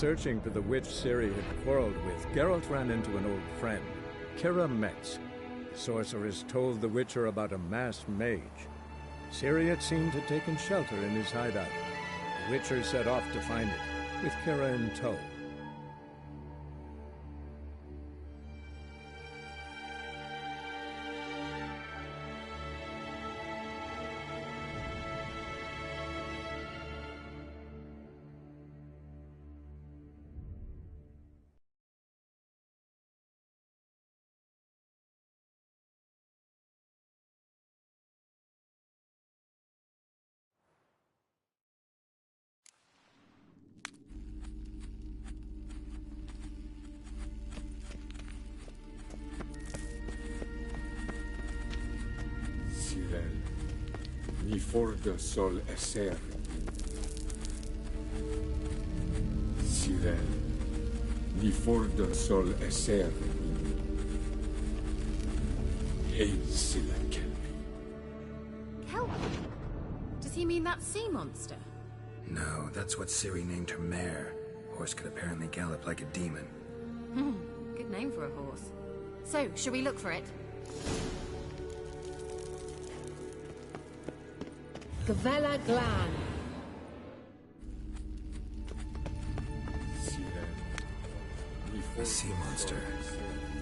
searching for the witch Ciri had quarreled with, Geralt ran into an old friend, Kira Metz. The sorceress told the Witcher about a masked mage. Ciri, it seemed, had taken shelter in his hideout. The Witcher set off to find it, with Kira in tow. Mi forda sol esser. Cyril, mi forda sol esser. Hail Scylla Kelpie. Kelpie? Does he mean that sea monster? No, that's what Ciri named her mare. Horse could apparently gallop like a demon. Good name for a horse. So, shall we look for it? Gavella Glan. The sea monster.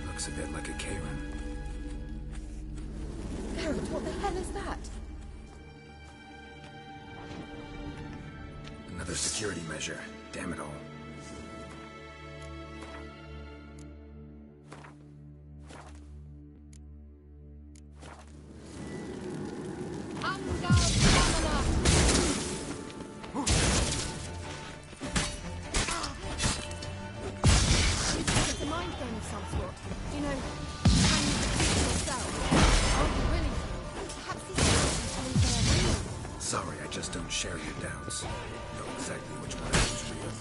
Looks a bit like a Karen. Geralt, what the hell is that? Another security measure. Damn it all. Sorry, I just don't share your doubts. Know exactly which one is real.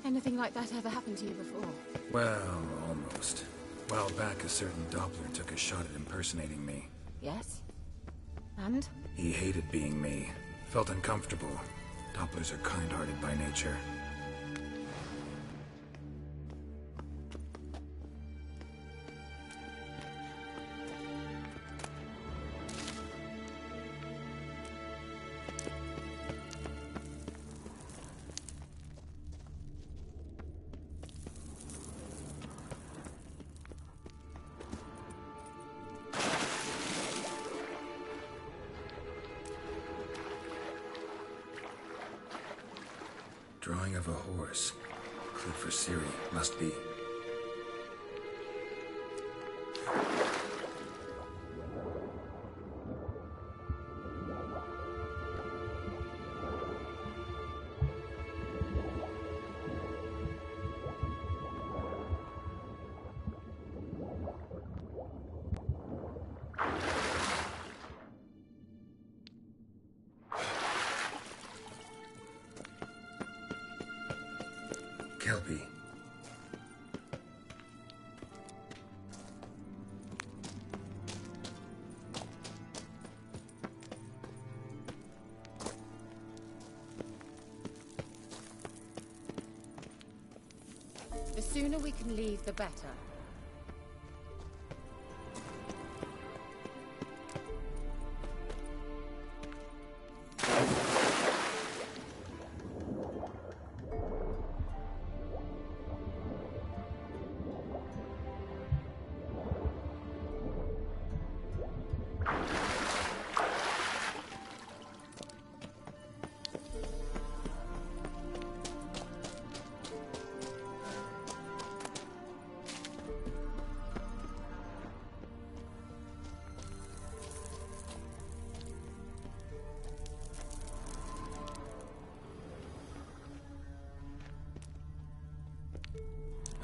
Anything like that ever happened to you before? Well, almost. A while back, a certain Doppler took a shot at impersonating me. Yes? And? He hated being me. Felt uncomfortable. Dopplers are kind-hearted by nature. Drawing of a horse. Clue for Ciri. Must be. sooner we can leave, the better.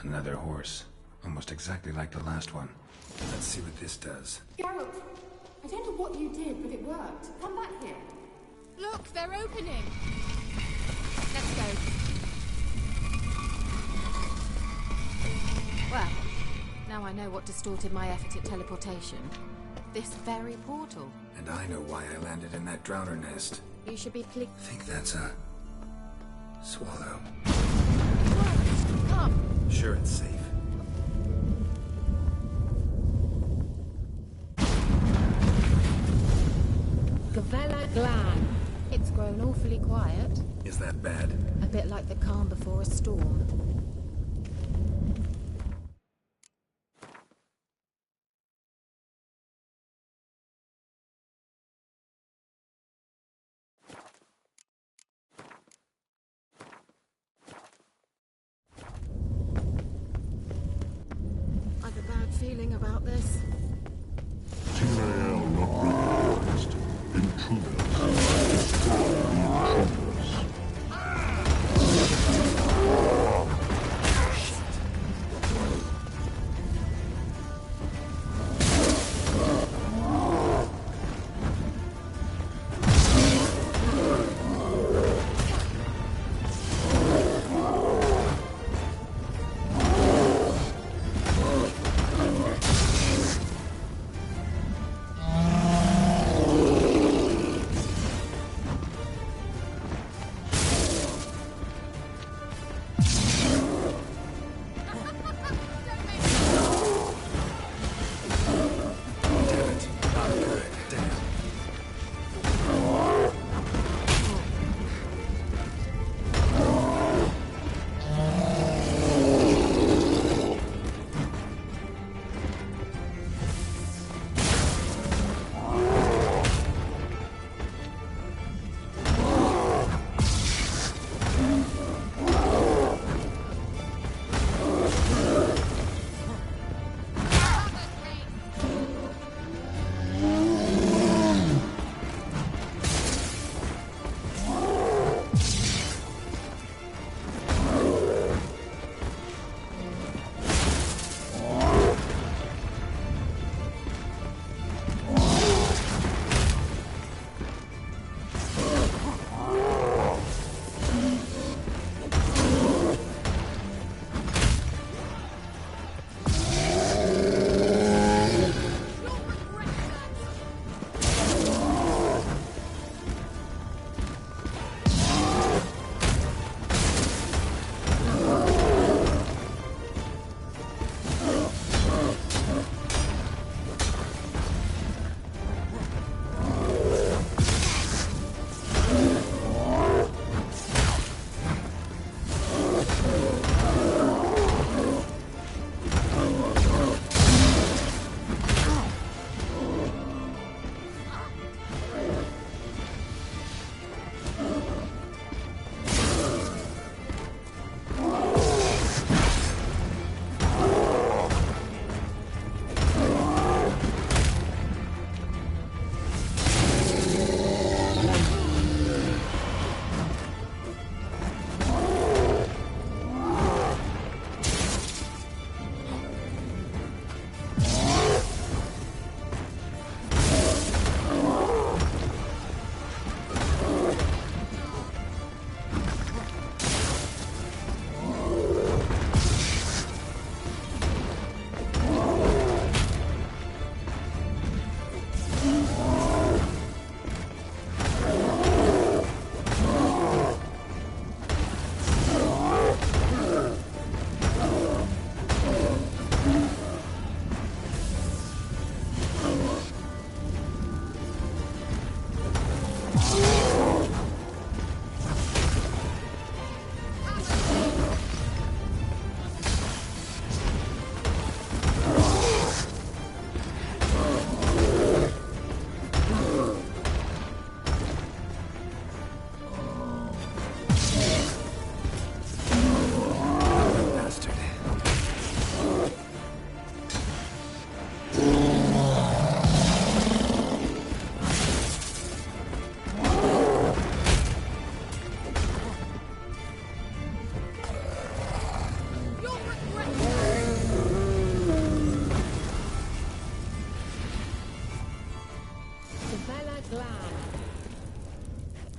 Another horse. Almost exactly like the last one. Let's see what this does. Geralt, I don't know what you did, but it worked. Come back here. Look, they're opening! Let's go. Well, now I know what distorted my effort at teleportation. This very portal. And I know why I landed in that drowner nest. You should be pleased. Think that's a... swallow. Come! Sure it's safe. Gavella Glan. It's grown awfully quiet. Is that bad? A bit like the calm before a storm. I've a bad feeling about this. Tyrael not recognized. Intruders. Destroy the intruders.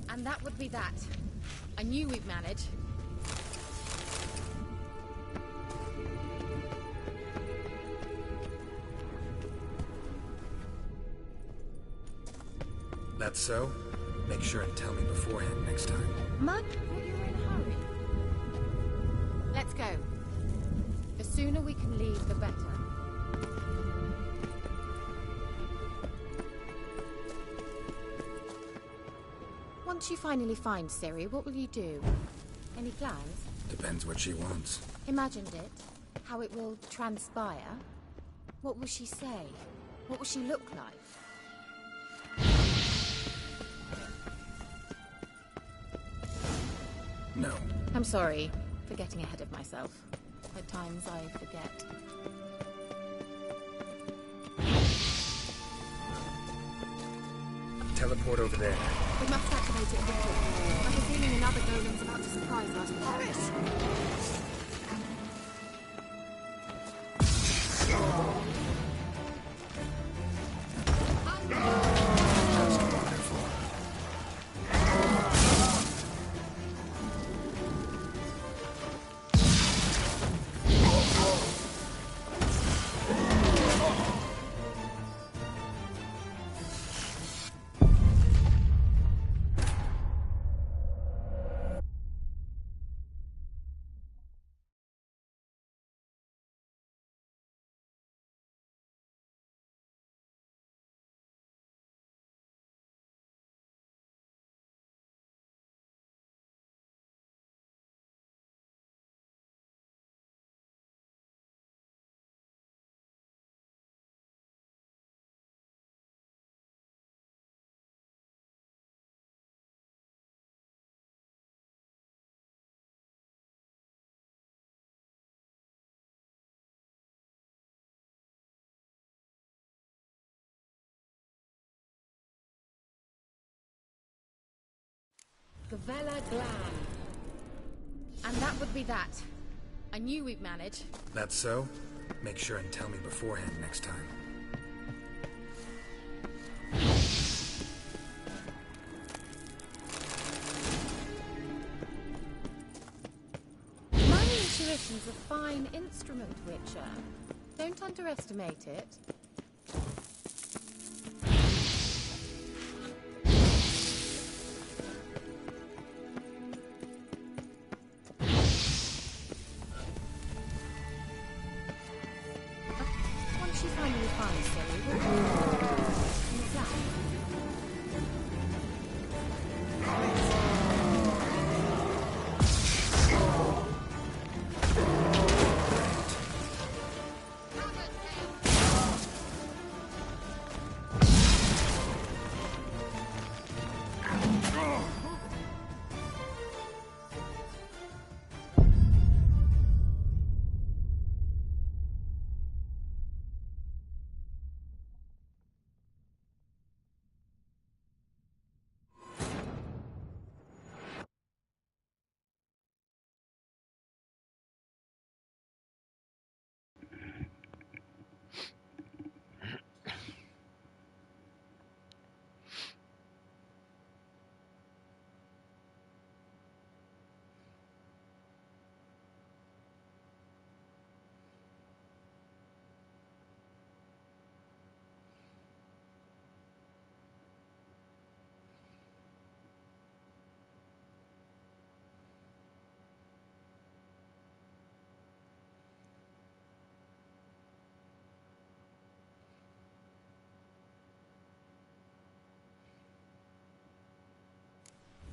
And that would be that. I knew we'd manage. That's so? Make sure and tell me beforehand next time. Mud, thought you were in a hurry. Let's go. The sooner we can leave, the better. Once you finally find Ciri, what will you do? Any plans? Depends what she wants. Imagined it? How it will transpire? What will she say? What will she look like? No. I'm sorry for getting ahead of myself. At times I forget. Teleport over there. We must activate it quickly. I have a feeling another golem's about to surprise us. Paris! Gavella Glan. And that would be that. I knew we'd manage. That's so? Make sure and tell me beforehand next time. My intuition's a fine instrument, Witcher. Don't underestimate it. Once you finally find Ciri, what will you do? In the flat?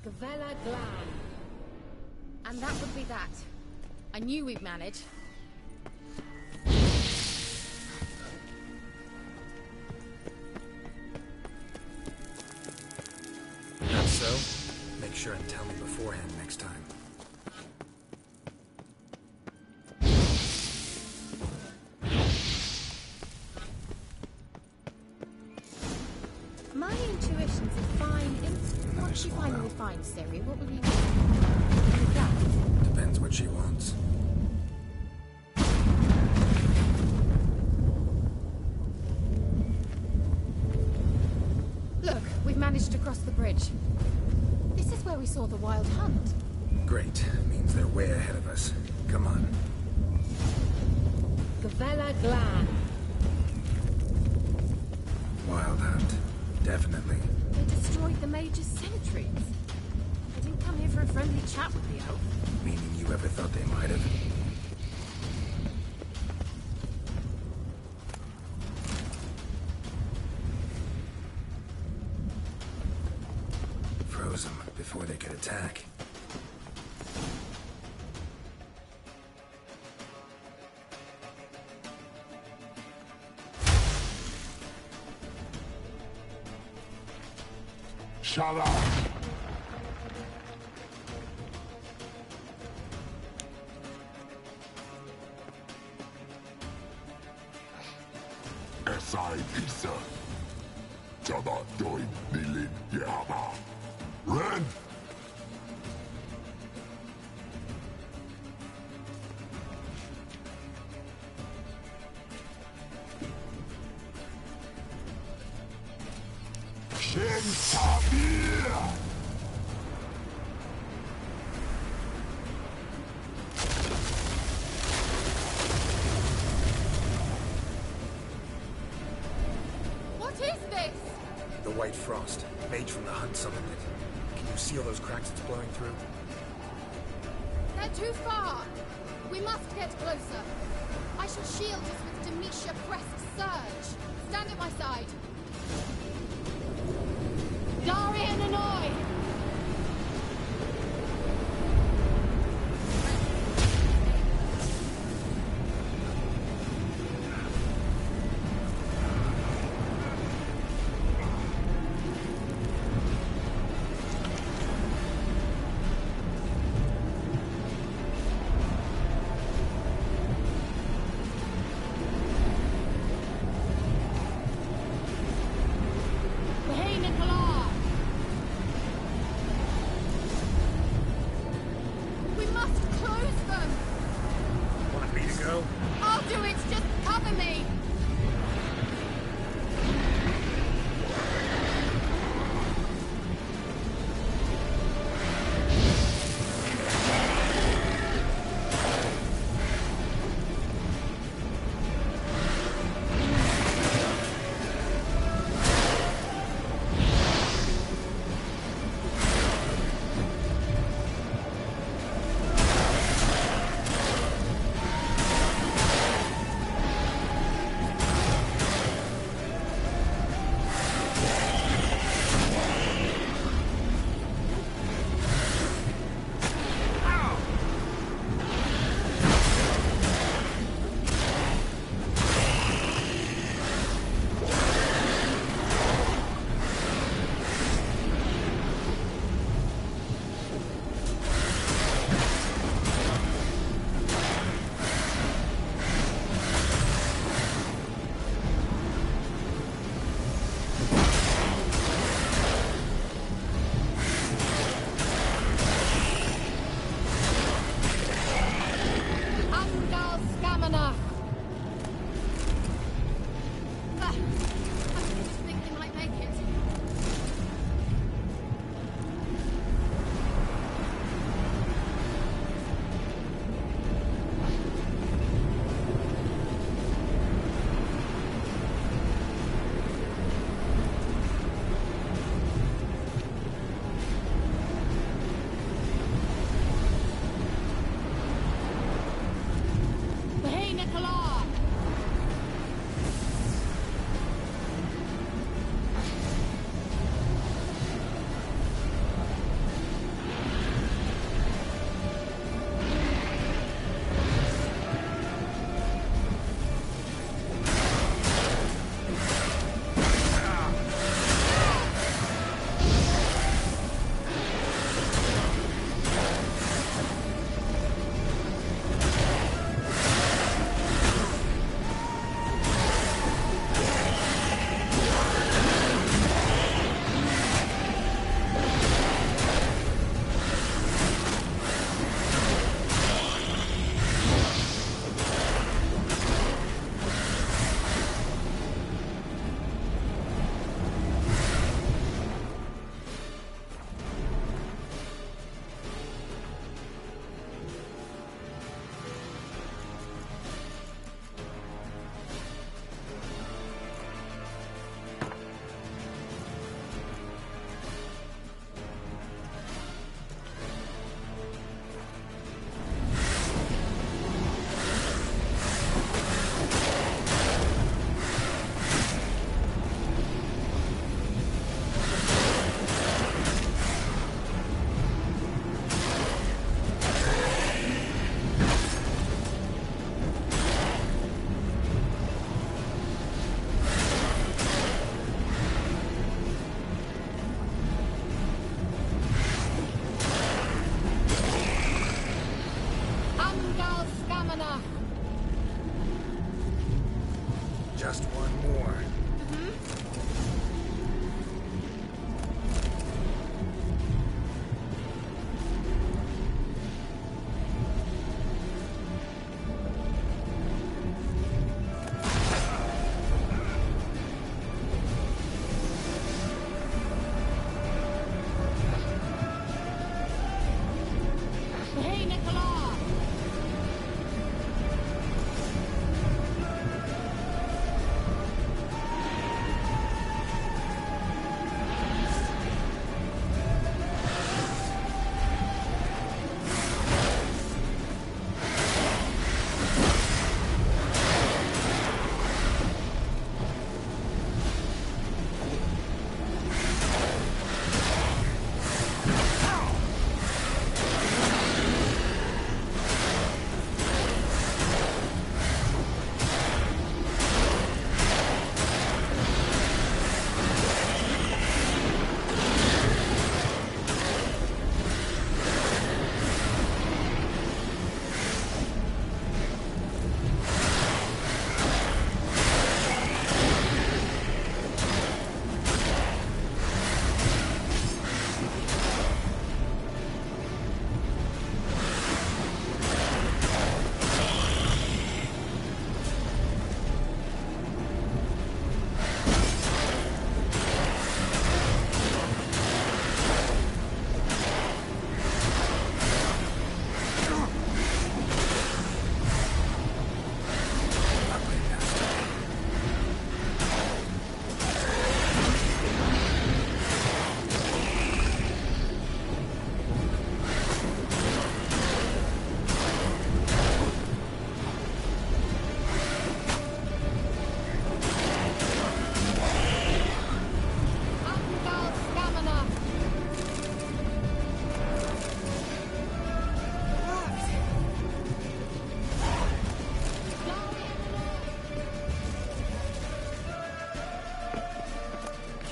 Gavella Glan. And that would be that. I knew we'd manage. That's so? Make sure and tell me beforehand next time. My intuition's a fine instinct. Another Once you swallow. finally find Ciri, what will you do? With that? Depends what she wants. Look, we've managed to cross the bridge. This is where we saw the Wild Hunt. Great. Means they're way ahead of us. Come on. Gavella Glan. Wild Hunt. Definitely. They destroyed the Mage's sentries. They didn't come here for a friendly chat with the elf. Meaning you ever thought they might have? Froze them before they could attack. Shut up! Esai Pisa. Jabba Doin Nilin Yama. Ren! Shen Tabir! What is this? The White Frost. Mage from the Hunt summoned it. Can you see all those cracks it's blowing through? They're too far. We must get closer. I shall shield us with Demetia Crest's surge. Stand at my side. Darian Annoy.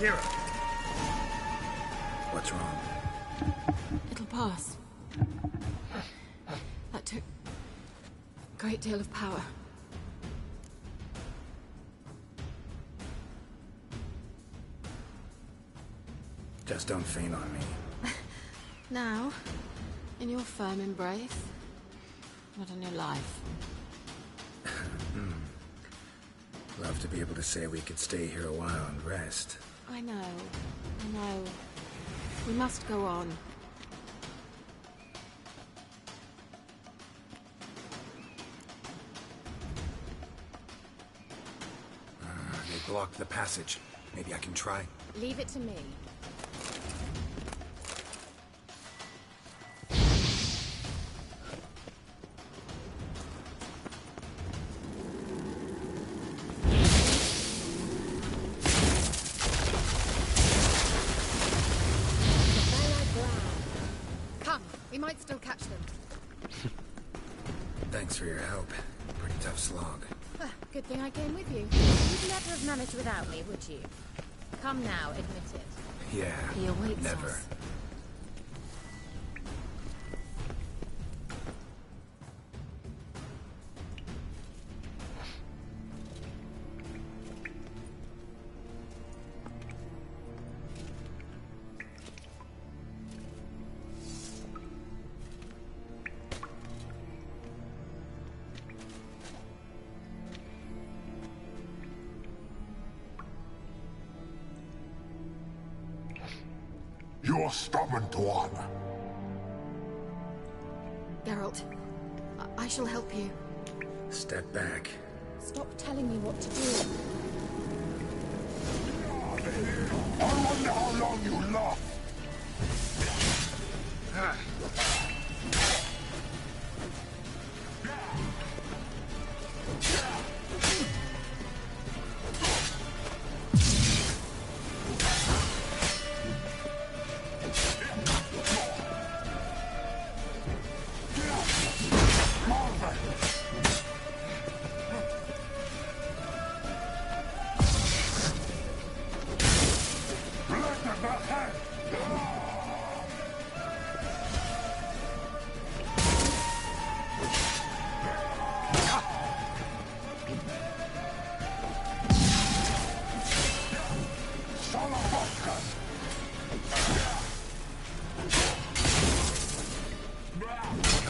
Kira! What's wrong? It'll pass. That took a great deal of power. Just don't faint on me. Now, in your firm embrace, not in your life. Love to be able to say we could stay here a while and rest. I know. We must go on. They blocked the passage. Maybe I can try. Leave it to me. Come, we might still catch them. Thanks for your help. Pretty tough slog. Good thing I came with you. You'd never have managed without me, would you? Come now, admit it. Yeah, He awaits never. us. You're stubborn, Tuan. Geralt, I shall help you. Step back. Stop telling me what to do. I wonder how long you last.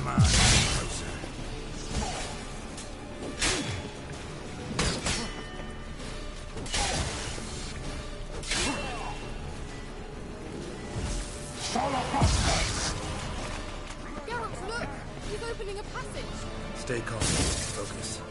Come on, closer. Geralt, look! He's opening a passage! Stay calm. Focus.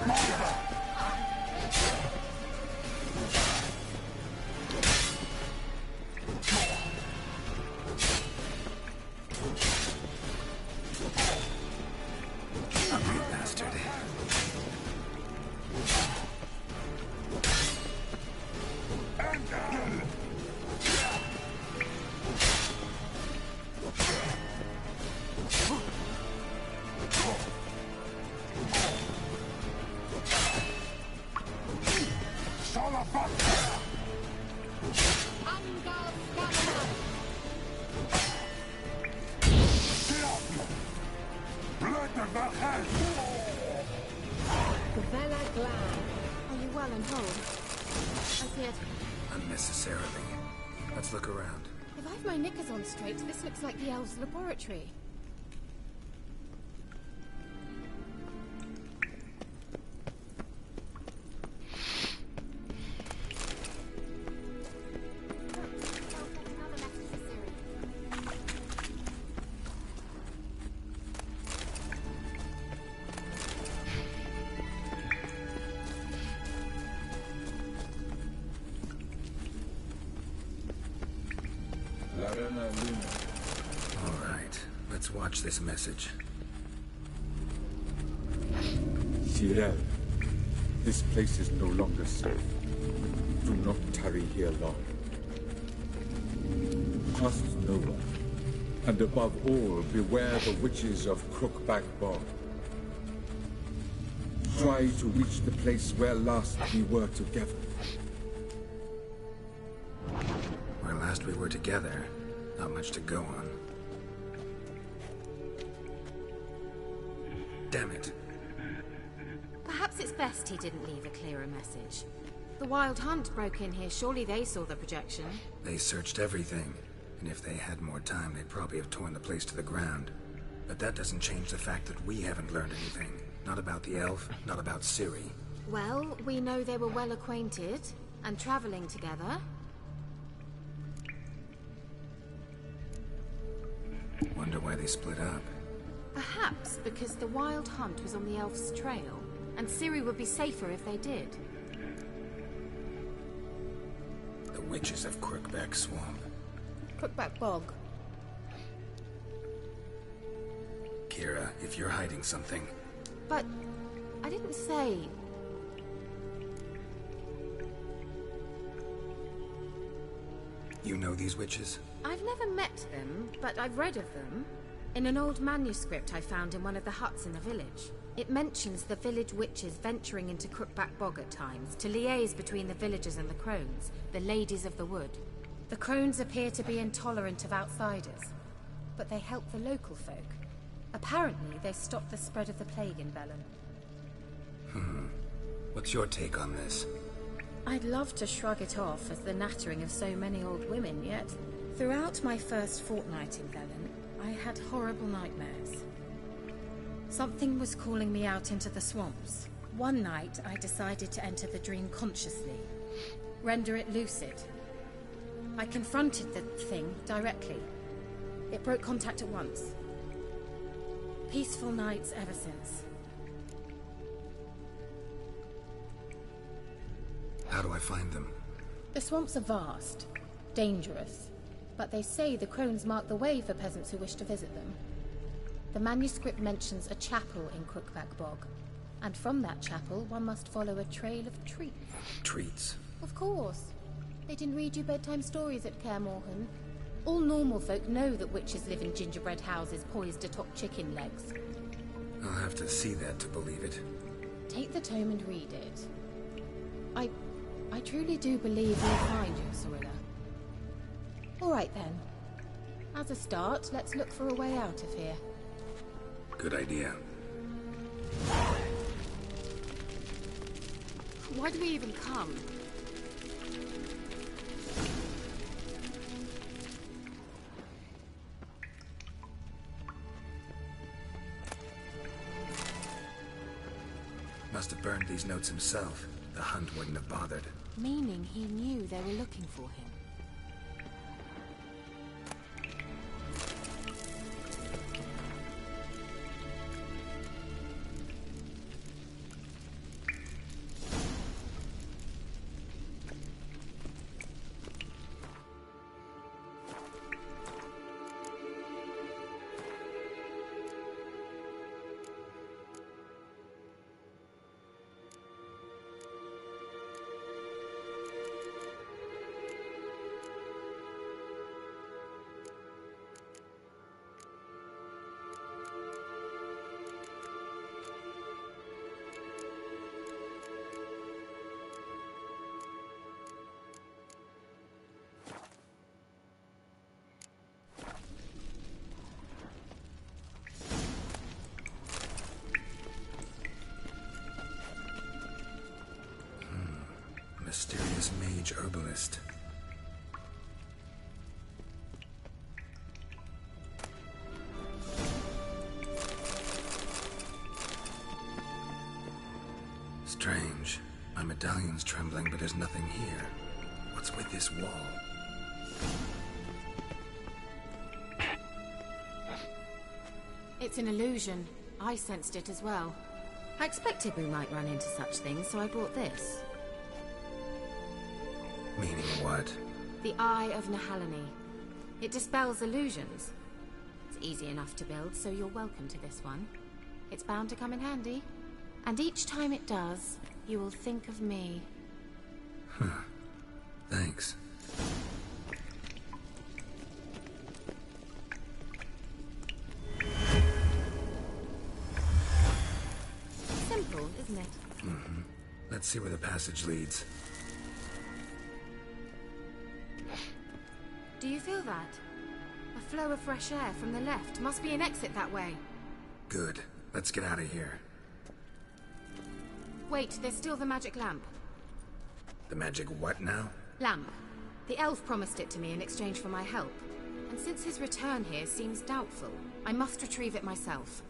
Ugly bastard. Gavella Glad. Are you well and whole? I see it. Unnecessarily. Let's look around. If I've my knickers on straight, this looks like the elves' laboratory. Larena Luna. All right, let's watch this message. Cyril, this place is no longer safe. Do not tarry here long. Trust no one. And above all, beware the witches of Crookback Bog. Try to reach the place where last we were together. Where last we were together, not much to go on. Damn it. Perhaps it's best he didn't leave a clearer message. The Wild Hunt broke in here. Surely they saw the projection. They searched everything, and if they had more time, they'd probably have torn the place to the ground. But that doesn't change the fact that we haven't learned anything. Not about the elf, not about Ciri. Well, we know they were well acquainted and traveling together. Wonder why they split up. Perhaps because the Wild Hunt was on the elf's trail, and Ciri would be safer if they did. The witches of Crookback Swamp. Crookback Bog. Kira, if you're hiding something... But I didn't say... You know these witches? I've never met them, but I've read of them. In an old manuscript I found in one of the huts in the village. It mentions the village witches venturing into Crookback Bog at times to liaise between the villagers and the crones, the ladies of the wood. The crones appear to be intolerant of outsiders, but they help the local folk. Apparently, they stopped the spread of the plague in Velen. What's your take on this? I'd love to shrug it off as the nattering of so many old women, yet throughout my first fortnight in Velen, I had horrible nightmares. Something was calling me out into the swamps. One night, I decided to enter the dream consciously, render it lucid. I confronted the thing directly. It broke contact at once. Peaceful nights ever since. How do I find them? The swamps are vast, dangerous, but they say the crones mark the way for peasants who wish to visit them. The manuscript mentions a chapel in Crookback Bog, and from that chapel one must follow a trail of treats. Treats? Of course. They didn't read you bedtime stories at Kaer Morhen. All normal folk know that witches live in gingerbread houses poised atop chicken legs. I'll have to see that to believe it. Take the tome and read it. I truly do believe you'll find your Sorilla. All right then. As a start, let's look for a way out of here. Good idea. Why do we even come? Must have burned these notes himself. The Hunt wouldn't have bothered. Meaning he knew they were looking for him. Mysterious mage herbalist. Strange. My medallion's trembling, but there's nothing here. What's with this wall? It's an illusion. I sensed it as well. I expected we might run into such things, so I brought this. Meaning what? The Eye of Nehaleni. It dispels illusions. It's easy enough to build, so you're welcome to this one. It's bound to come in handy. And each time it does, you will think of me. Huh. Thanks. Simple, isn't it? Mm-hmm. Let's see where the passage leads. Do you feel that? A flow of fresh air from the left. Must be an exit that way. Good. Let's get out of here. Wait, there's still the magic lamp. The magic what now? Lamp. The elf promised it to me in exchange for my help. And since his return here seems doubtful, I must retrieve it myself.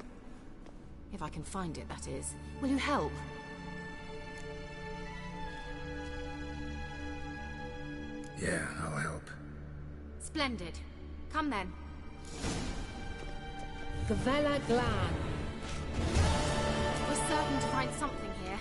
If I can find it, that is. Will you help? Yeah, I'll help. Splendid. Come then. Gavella Glan. We're certain to find something here.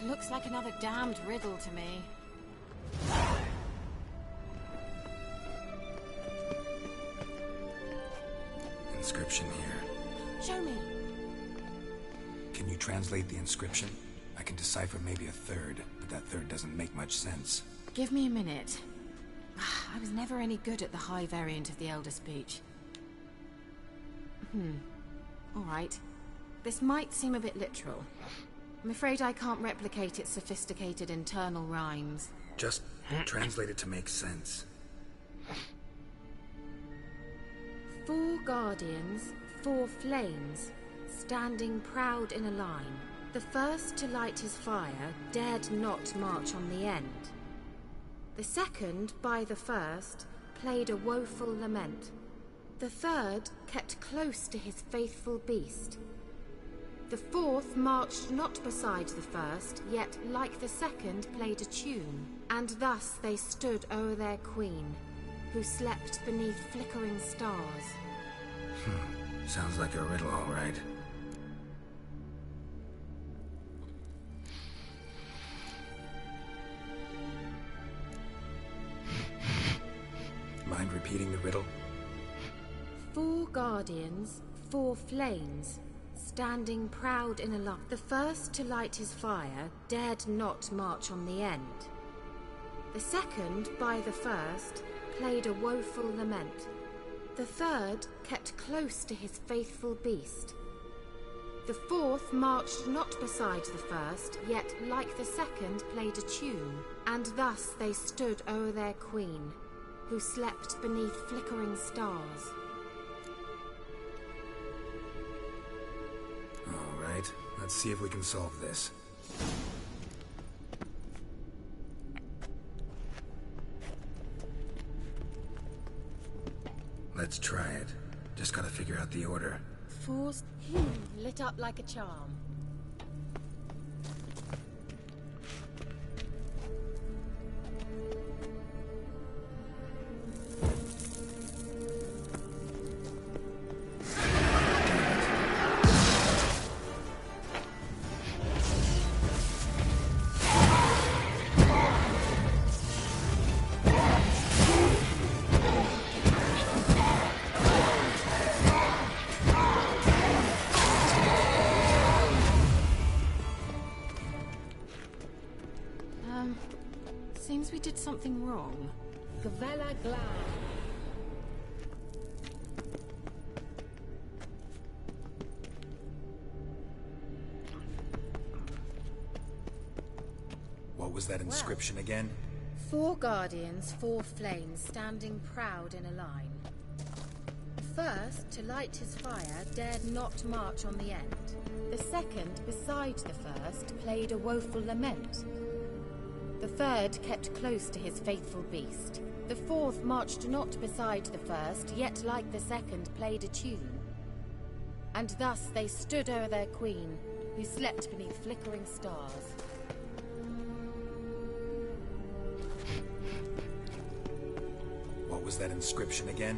Looks like another damned riddle to me. Inscription here. Show me. Can you translate the inscription? I can decipher maybe a third, but that third doesn't make much sense. Give me a minute. I was never any good at the high variant of the Elder Speech. All right. This might seem a bit literal. I'm afraid I can't replicate its sophisticated internal rhymes. Just translate it to make sense. 4 guardians, 4 flames, standing proud in a line. The first to light his fire dared not march on the end. The second, by the first, played a woeful lament. The third kept close to his faithful beast. The fourth marched not beside the first, yet like the second played a tune. And thus they stood o'er their queen, who slept beneath flickering stars. Sounds like a riddle, all right. Mind repeating the riddle? 4 guardians, 4 flames, standing proud in a line. The first to light his fire dared not march on the end. The second, by the first, played a woeful lament. The third kept close to his faithful beast. The fourth marched not beside the first, yet like the second played a tune. And thus they stood o'er their queen, who slept beneath flickering stars. All right, let's see if we can solve this. Let's try it. Just gotta figure out the order. Force lit up like a charm. Seems we did something wrong. Gavella Glad. What was that inscription again? 4 guardians, 4 flames, standing proud in a line. The first, to light his fire, dared not march on the end. The second, beside the first, played a woeful lament. The third kept close to his faithful beast. The fourth marched not beside the first, yet like the second played a tune. And thus they stood o'er their queen, who slept beneath flickering stars. What was that inscription again?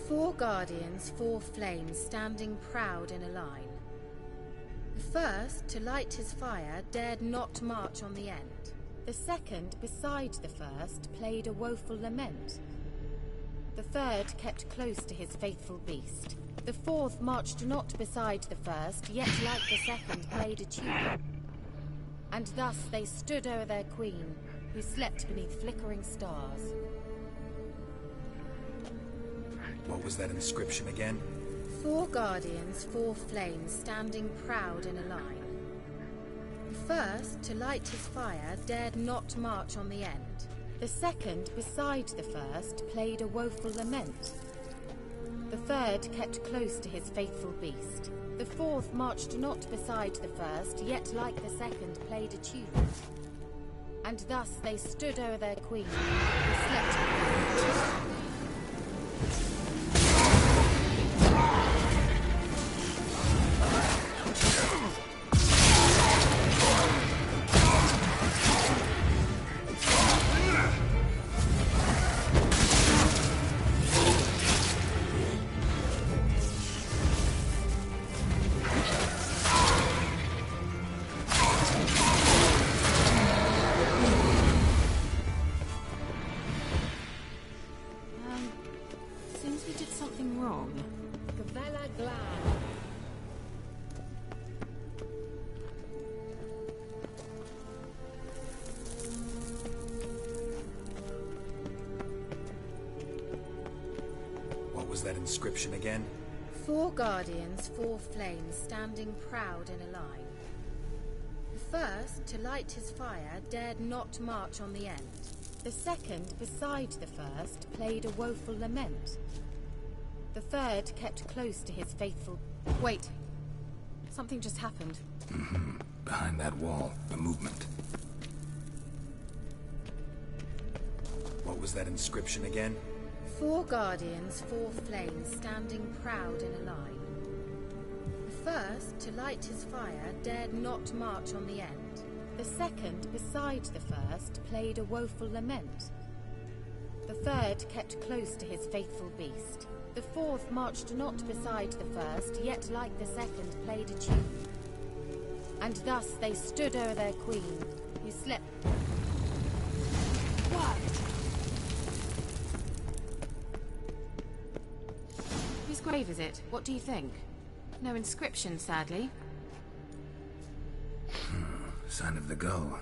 4 guardians, 4 flames, standing proud in a line. The first, to light his fire, dared not march on the end. The second, beside the first, played a woeful lament. The third kept close to his faithful beast. The fourth marched not beside the first, yet like the second played a tune. And thus they stood o'er their queen, who slept beneath flickering stars. What was that inscription again? 4 guardians, 4 flames, standing proud in a line. The first, to light his fire, dared not march on the end. The second, beside the first, played a woeful lament. The third kept close to his faithful beast. The fourth marched not beside the first, yet like the second played a tune. And thus they stood o'er their queen, who slept. Seems we did something wrong. Gavella Glad. What was that inscription again? 4 guardians, 4 flames, standing proud in a line. The first, to light his fire, dared not march on the end. The second, beside the first, played a woeful lament. The third kept close to his faithful... Wait. Something just happened. Behind that wall, the movement. What was that inscription again? 4 guardians, 4 flames, standing proud in a line. The first, to light his fire, dared not march on the end. The second, beside the first, played a woeful lament. The third kept close to his faithful beast. The fourth marched not beside the first, yet like the second played a tune. And thus they stood o'er their queen, who slept... What? Whose grave is it? What do you think? No inscription, sadly. Sign of the gull.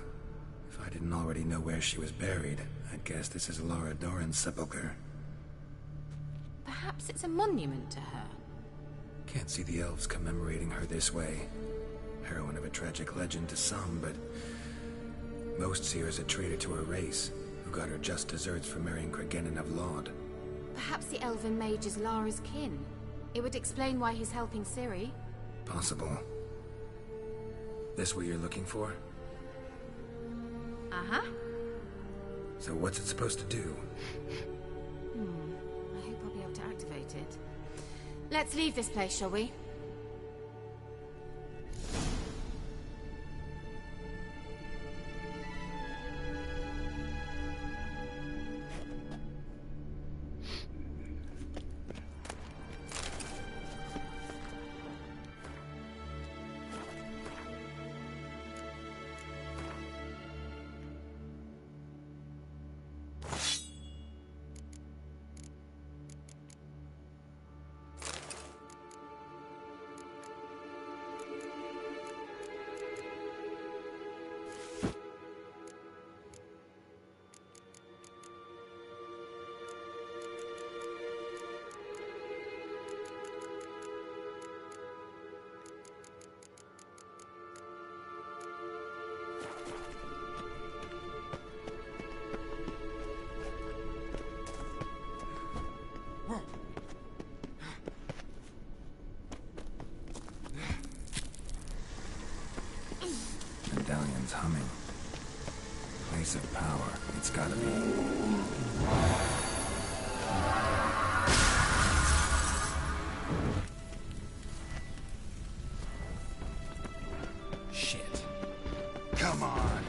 If I didn't already know where she was buried, I'd guess this is Lara Dorren's sepulcher. Perhaps it's a monument to her. Can't see the elves commemorating her this way. Heroine of a tragic legend to some, but most see her as a traitor to her race, who got her just deserts for marrying Cregennan of Laud. Perhaps the elven mage is Lara's kin. It would explain why he's helping Ciri. Possible. This what you're looking for? Uh-huh. So what's it supposed to do? I hope I'll be able to activate excited. Let's leave this place, shall we? Medallion's humming. Place of power. It's gotta be. Shit. Come on.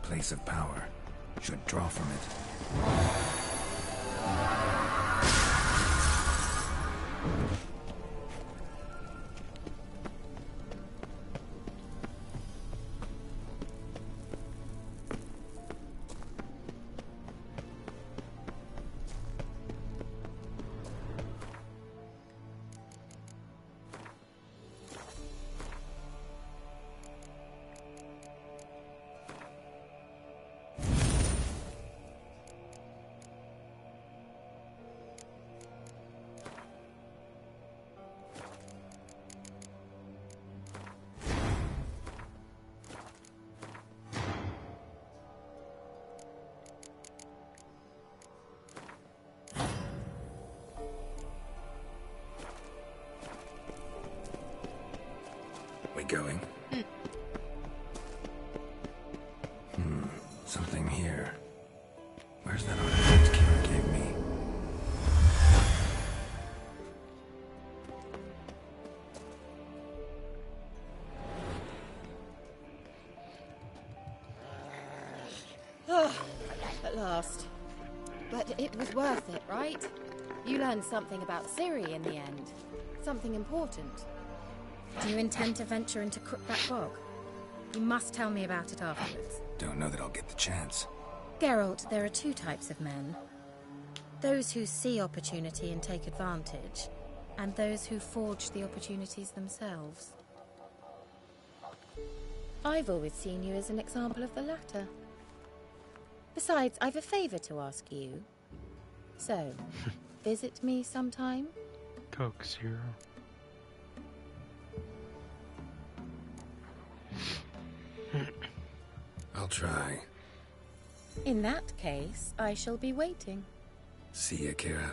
Place of power. Should draw from it. fast. But it was worth it, right? You learned something about Ciri in the end. Something important. Do you intend to venture into Crookback Bog? You must tell me about it afterwards. Don't know that I'll get the chance. Geralt, there are two types of men. Those who see opportunity and take advantage, and those who forge the opportunities themselves. I've always seen you as an example of the latter. Besides, I've a favor to ask you. So, visit me sometime? Coke Zero. I'll try. In that case, I shall be waiting. See ya, Kira.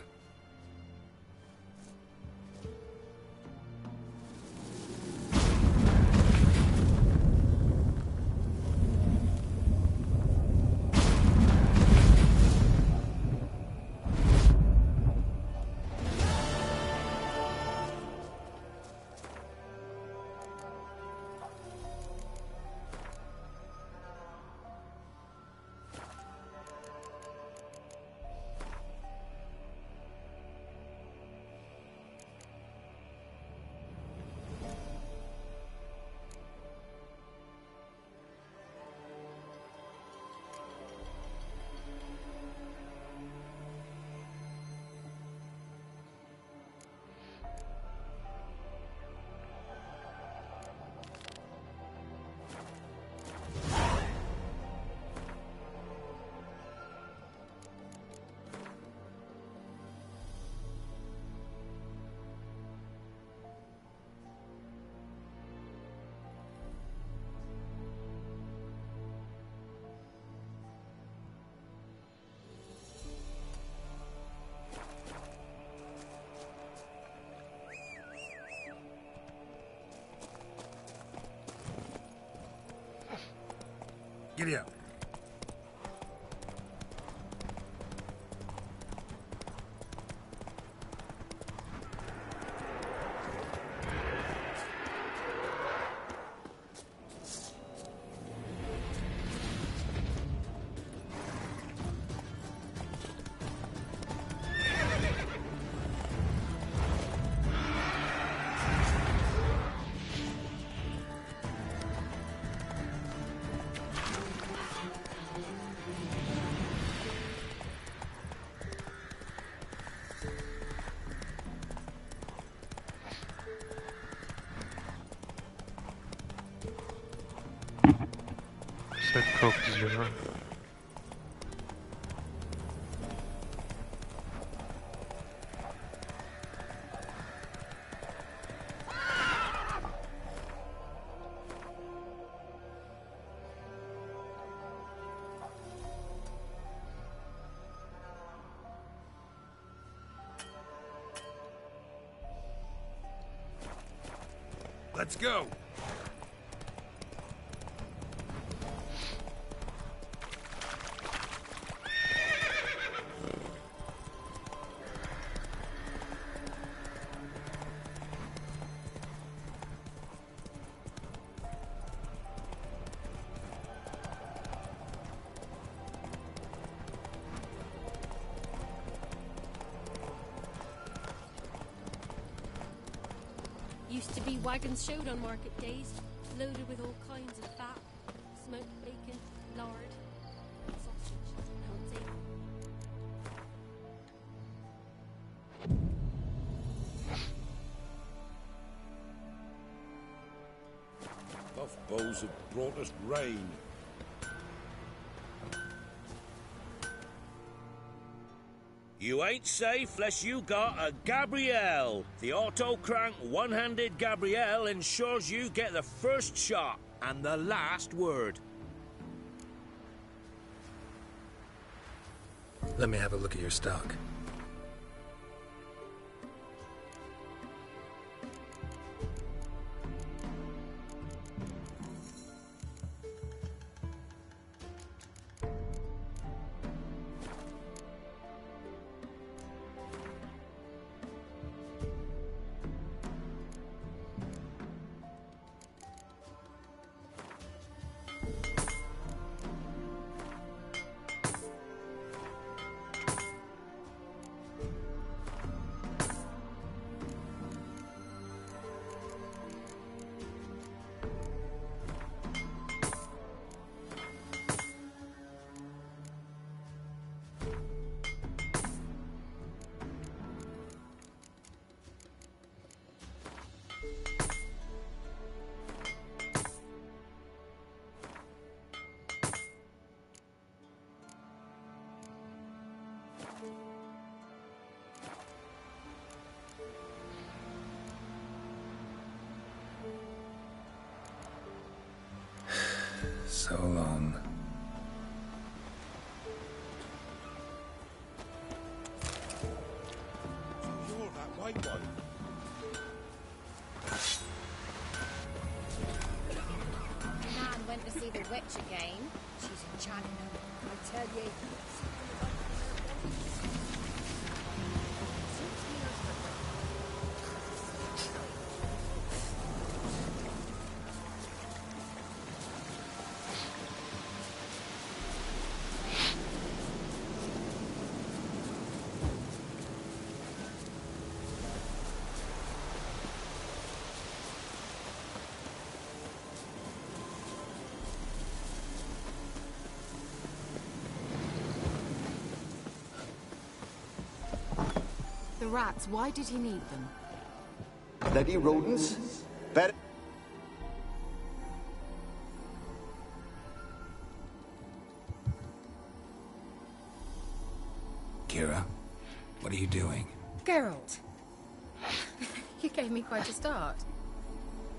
Giddy up. Said Coke Zero. Let's go. Used to be wagons showed on market days, loaded with all kinds of fat, smoked bacon, lard, sausage, healthy. Buff bows have brought us rain. You ain't safe less you got a Gabrielle. The auto-crank one-handed Gabrielle ensures you get the first shot and the last word. Let me have a look at your stock. one. Nan went to see the witch again. She's enchanting her, I tell you. The rats, why did he need them? Bloody rodents. Better. Kira, what are you doing? Geralt. You gave me quite a start.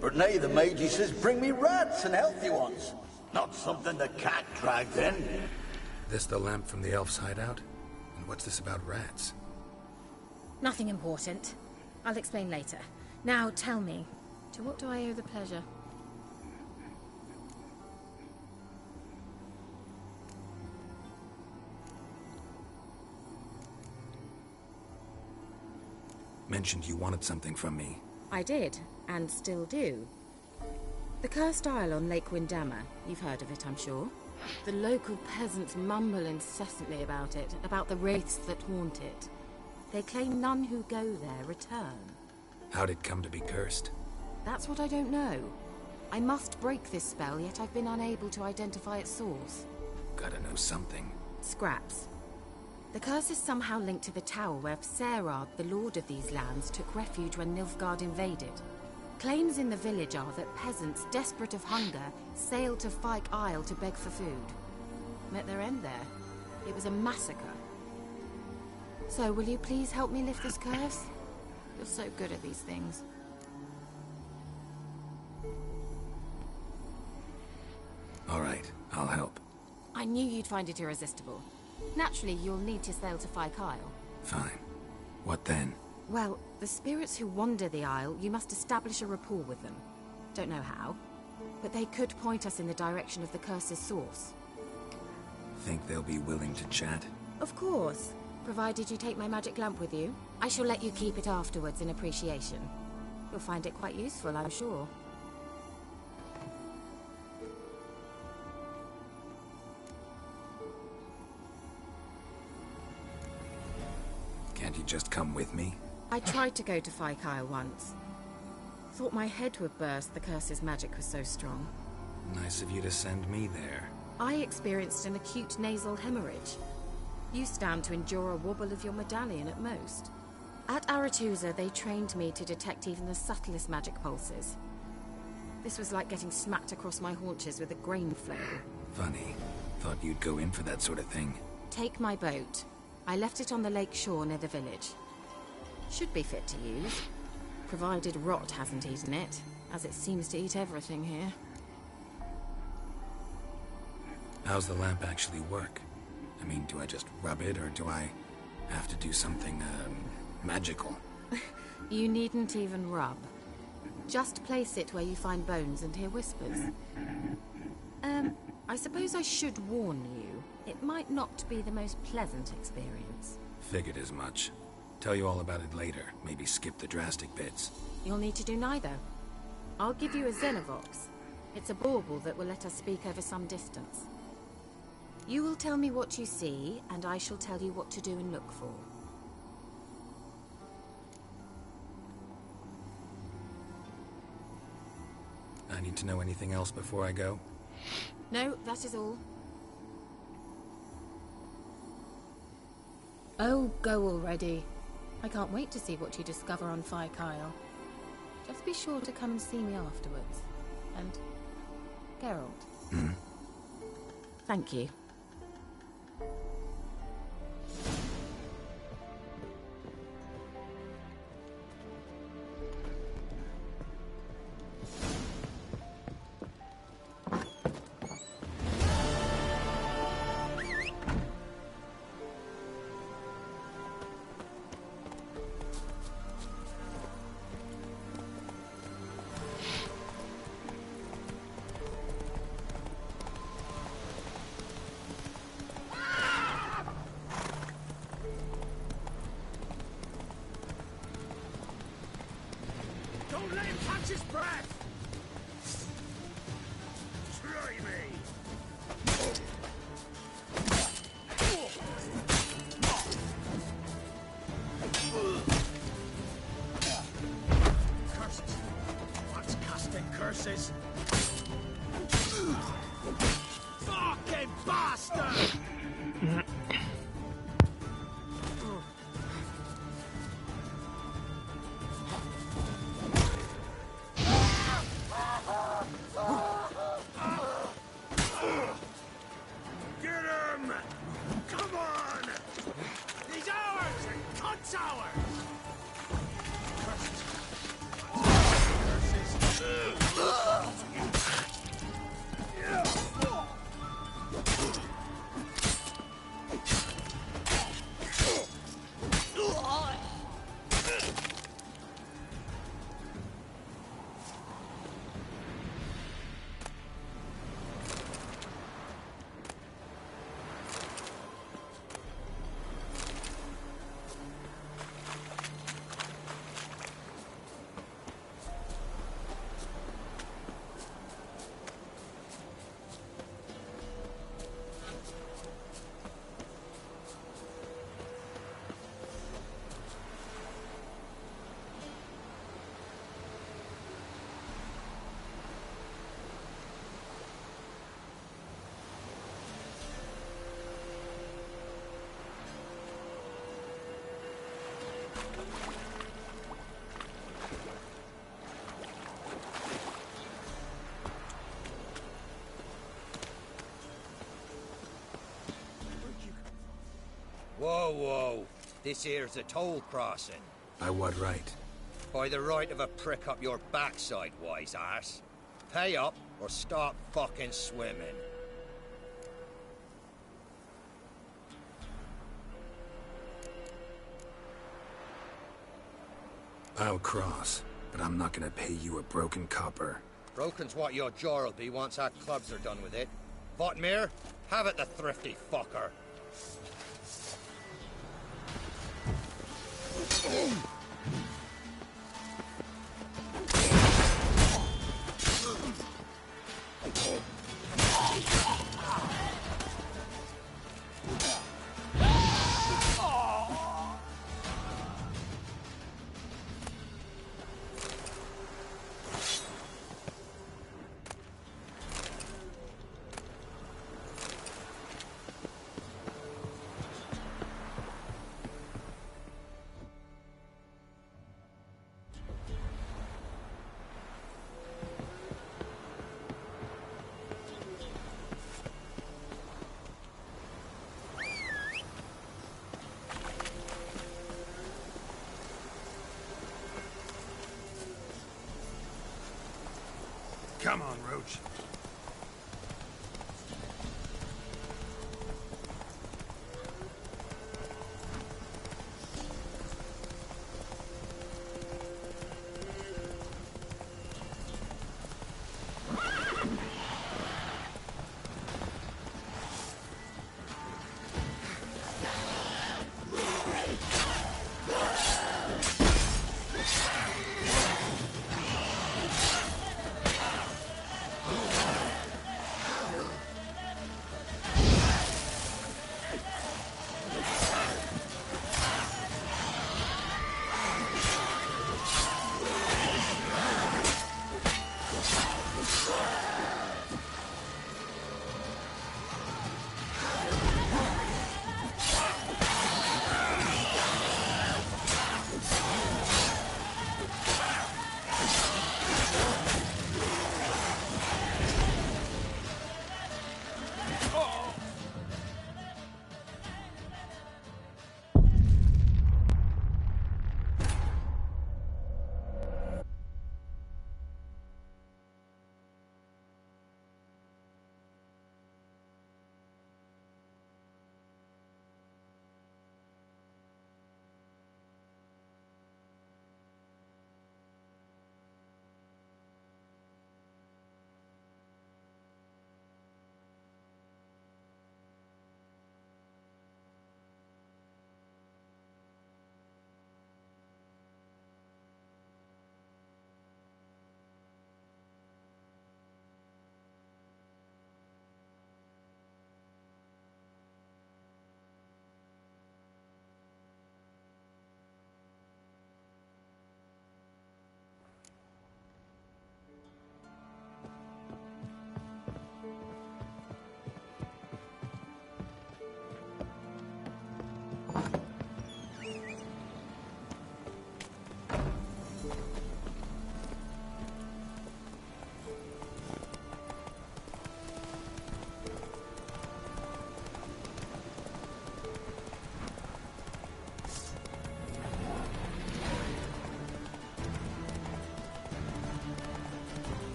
But now the mage says bring me rats and healthy ones. Not something the cat dragged in. This the lamp from the elf's hideout? And what's this about rats? Nothing important. I'll explain later. Now tell me, to what do I owe the pleasure? Mentioned you wanted something from me. I did, and still do. The Cursed Isle on Lake Windammer. You've heard of it, I'm sure. The local peasants mumble incessantly about it, about the wraiths that haunt it. They claim none who go there return. How'd it come to be cursed? That's what I don't know. I must break this spell, yet I've been unable to identify its source. Gotta know something. Scraps. The curse is somehow linked to the tower where Serad, the lord of these lands, took refuge when Nilfgaard invaded. Claims in the village are that peasants, desperate of hunger, sailed to Fyke Isle to beg for food. Met their end there. It was a massacre. So, will you please help me lift this curse? You're so good at these things. All right, I'll help. I knew you'd find it irresistible. Naturally, you'll need to sail to Fyke Isle. Fine. What then? Well, the spirits who wander the Isle, you must establish a rapport with them. Don't know how, but they could point us in the direction of the curse's source. Think they'll be willing to chat? Of course. Provided you take my magic lamp with you. I shall let you keep it afterwards in appreciation. You'll find it quite useful, I'm sure. Can't you just come with me? I tried to go to Fyke Isle once. Thought my head would burst, the curse's magic was so strong. Nice of you to send me there. I experienced an acute nasal hemorrhage. You stand to endure a wobble of your medallion at most. At Aretusa, they trained me to detect even the subtlest magic pulses. This was like getting smacked across my haunches with a grain flail. Funny. Thought you'd go in for that sort of thing. Take my boat. I left it on the lake shore near the village. Should be fit to use, provided rot hasn't eaten it, as it seems to eat everything here. How's the lamp actually work? I mean, do I just rub it, or do I have to do something, magical? You needn't even rub. Just place it where you find bones and hear whispers. I suppose I should warn you. It might not be the most pleasant experience. Figured as much. Tell you all about it later. Maybe skip the drastic bits. You'll need to do neither. I'll give you a Xenovox. It's a bauble that will let us speak over some distance. You will tell me what you see, and I shall tell you what to do and look for. I need to know anything else before I go? No, that is all. Oh, go already. I can't wait to see what you discover on Fyke Isle. Just be sure to come and see me afterwards. And... Geralt. Thank you. Don't let him catch his breath! Try me! Curses! What's casting curses? Fucking bastard! Get him! Come on! He's ours! And cunt's ours! Whoa, whoa. This here's a toll crossing. By what right? By the right of a prick up your backside, wise arse. Pay up or stop fucking swimming. I'll cross, but I'm not gonna pay you a broken copper. Broken's what your jaw'll be once our clubs are done with it. Votmir, have it, the thrifty fucker. Come on, Roach.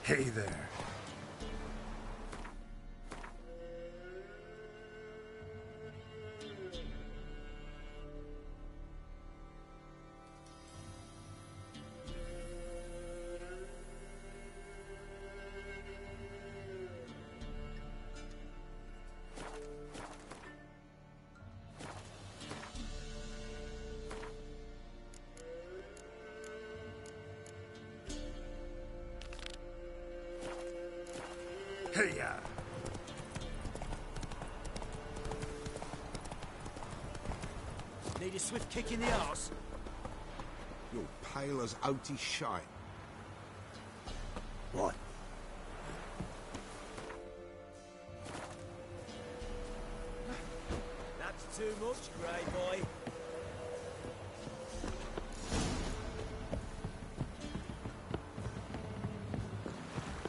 Hey there. Hey-ya! Need a swift kick in the arse? You're pale as outy shite. What? That's too much, grey boy.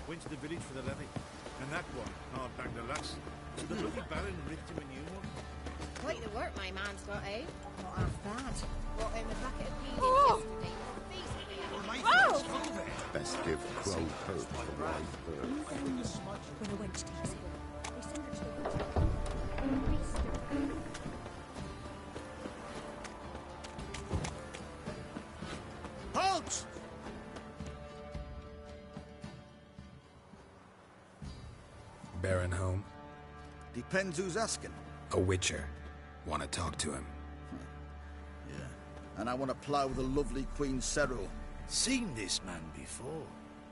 Went to the village for the levy, and that one hard banged the lass. So the bloody Baron ripped him a new one. Quite the work my man's got, eh? Not half bad. Brought him a bucket of peas yesterday. Oh! Best give Crow hope for life birth. When a wench takes it, they send her to the woods. Halt! Baron home? Depends who's asking. A witcher. Want to talk to him? Yeah. And I want to plough the lovely Queen Cero. Seen this man before.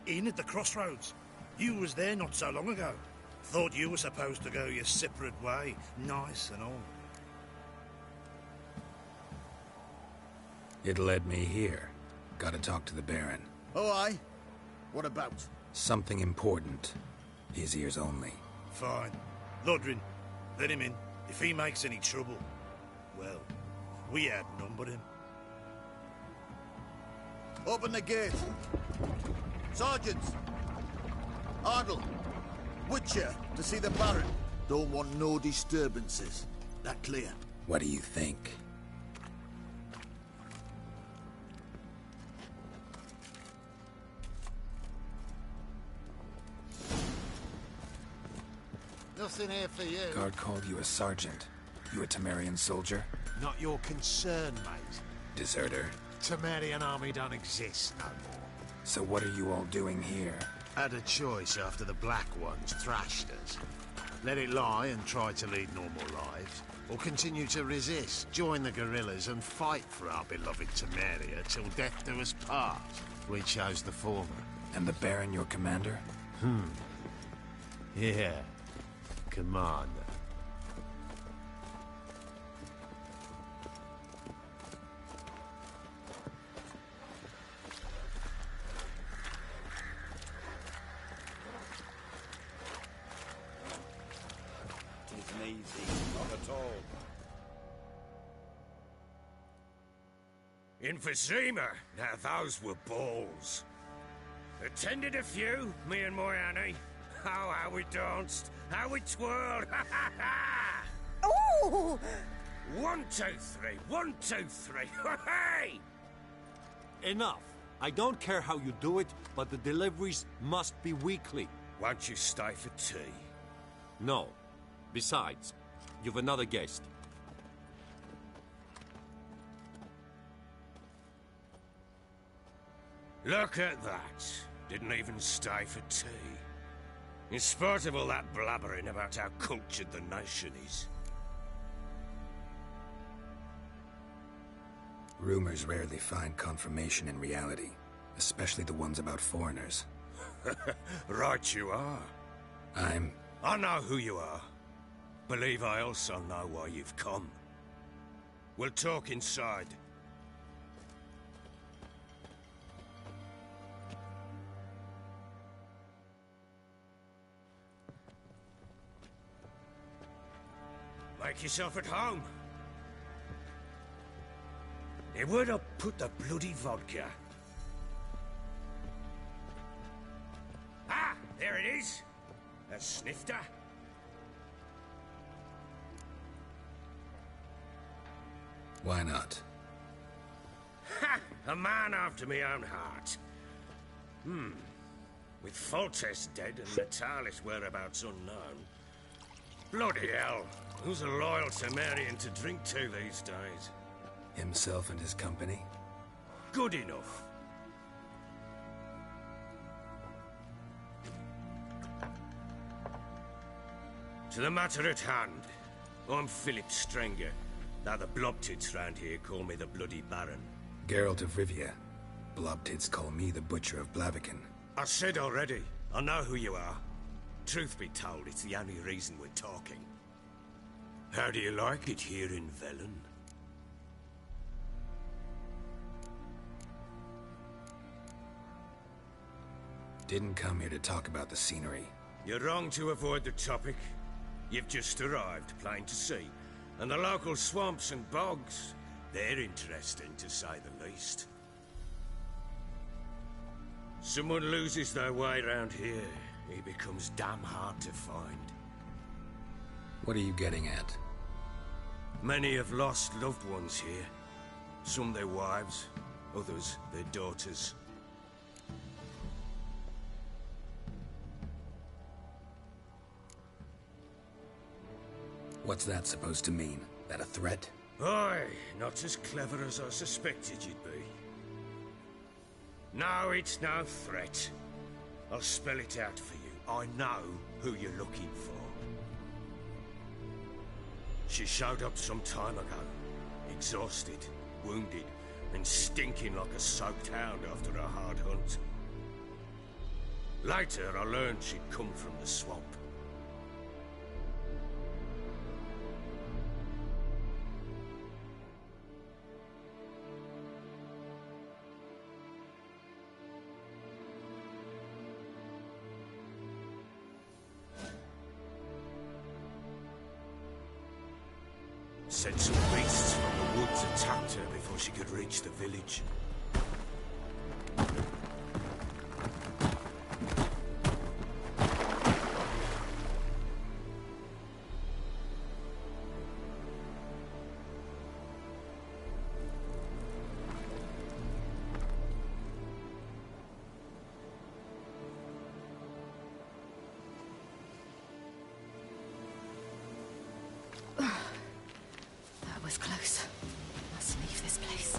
In at the crossroads. You was there not so long ago. Thought you were supposed to go your separate way. Nice and all. It led me here. Gotta talk to the Baron. Oh, aye? What about? Something important. His ears only. Fine. Lodrin, let him in. If he makes any trouble, well, we outnumber him. Open the gate. Sergeants! Ardle! Witcher, to see the Baron. Don't want no disturbances. That clear? What do you think? Nothing here for you. Guard called you a sergeant. You a Temerian soldier? Not your concern, mate. Deserter. Temerian army don't exist no more. So what are you all doing here? Had a choice after the Black Ones thrashed us. Let it lie and try to lead normal lives, or continue to resist, join the guerrillas and fight for our beloved Temeria till death do us part. We chose the former. And the Baron your commander? Yeah. Commander. Isn't easy, not at all. Emphysema. Now those were balls. Attended a few, me and Moyane. Oh, how we danced, how we twirled. Oh! 1, 2, 3, 1, 2, 3. Hey! Enough. I don't care how you do it, but the deliveries must be weekly. Won't you stay for tea? No. Besides, you've another guest. Look at that. Didn't even stay for tea. In spite of all that blabbering about how cultured the nation is. Rumors rarely find confirmation in reality, especially the ones about foreigners. Right you are. I know who you are. Believe I also know why you've come. We'll talk inside. Make yourself at home. Where'd I put the bloody vodka? Ah, there it is. A snifter. Why not? Ha! A man after my own heart. with Foltest dead and Natalis whereabouts unknown. Bloody hell, who's a loyal Temerian to drink to these days? Himself and his company? Good enough. To the matter at hand, I'm Philip Strenger. Now the Blobtits round here call me the Bloody Baron. Geralt of Rivia. Blobtits call me the Butcher of Blaviken. I said already, I know who you are. Truth be told, it's the only reason we're talking. How do you like it here in Velen? Didn't come here to talk about the scenery. You're wrong to avoid the topic. You've just arrived, plain to see. And the local swamps and bogs, they're interesting to say the least. Someone loses their way around here, he becomes damn hard to find. What are you getting at? Many have lost loved ones here. Some their wives, others their daughters. What's that supposed to mean? That a threat? Aye, not as clever as I suspected you'd be. No, it's no threat. I'll spell it out for you. I know who you're looking for. She showed up some time ago. Exhausted, wounded, and stinking like a soaked hound after a hard hunt. Later, I learned she'd come from the swamp. Said some beasts from the woods attacked her before she could reach the village. That was close. Must leave this place.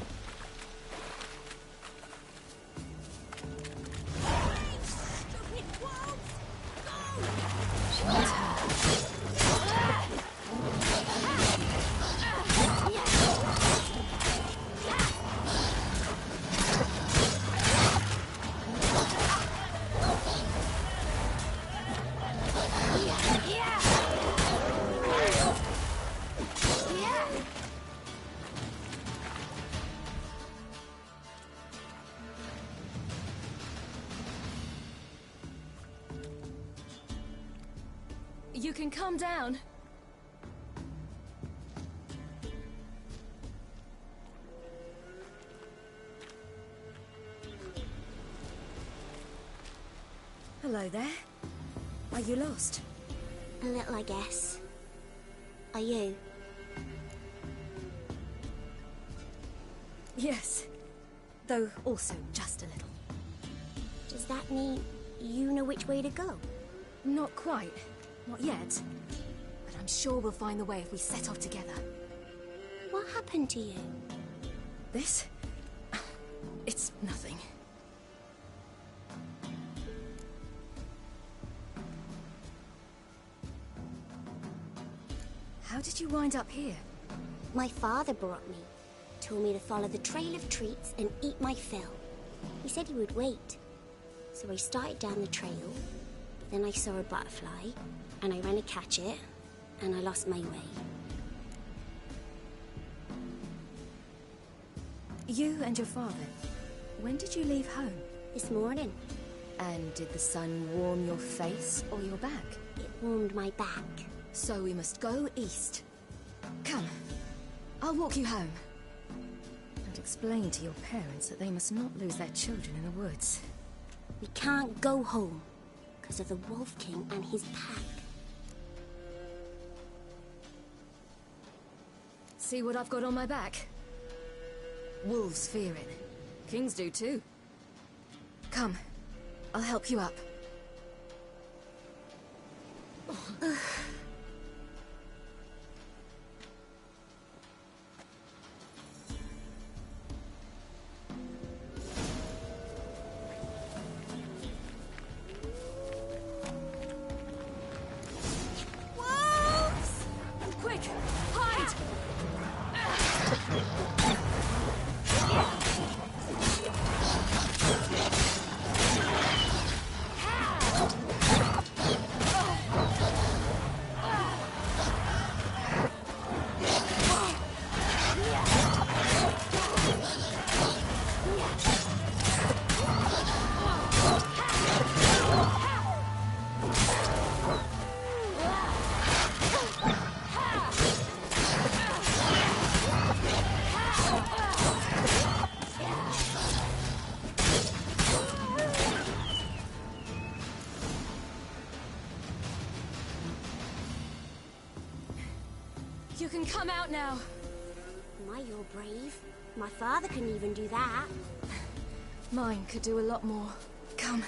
You can calm down. Hello there. Are you lost? A little, I guess. Are you? Yes. Though also just a little. Does that mean you know which way to go? Not quite. Not yet. But I'm sure we'll find the way if we set off together. What happened to you? This? It's nothing. How did you wind up here? My father brought me. Told me to follow the trail of treats and eat my fill. He said he would wait. So I started down the trail. Then I saw a butterfly, and I ran to catch it, and I lost my way. You and your father, when did you leave home? This morning. And did the sun warm your face or your back? It warmed my back. So we must go east. Come, I'll walk you home. And explain to your parents that they must not lose their children in the woods. We can't go home, because of the Wolf King and his pack. See what I've got on my back? Wolves fear it. Kings do too. Come, I'll help you up. You can come out now. My, you're brave. My father couldn't even do that. Mine could do a lot more. Come.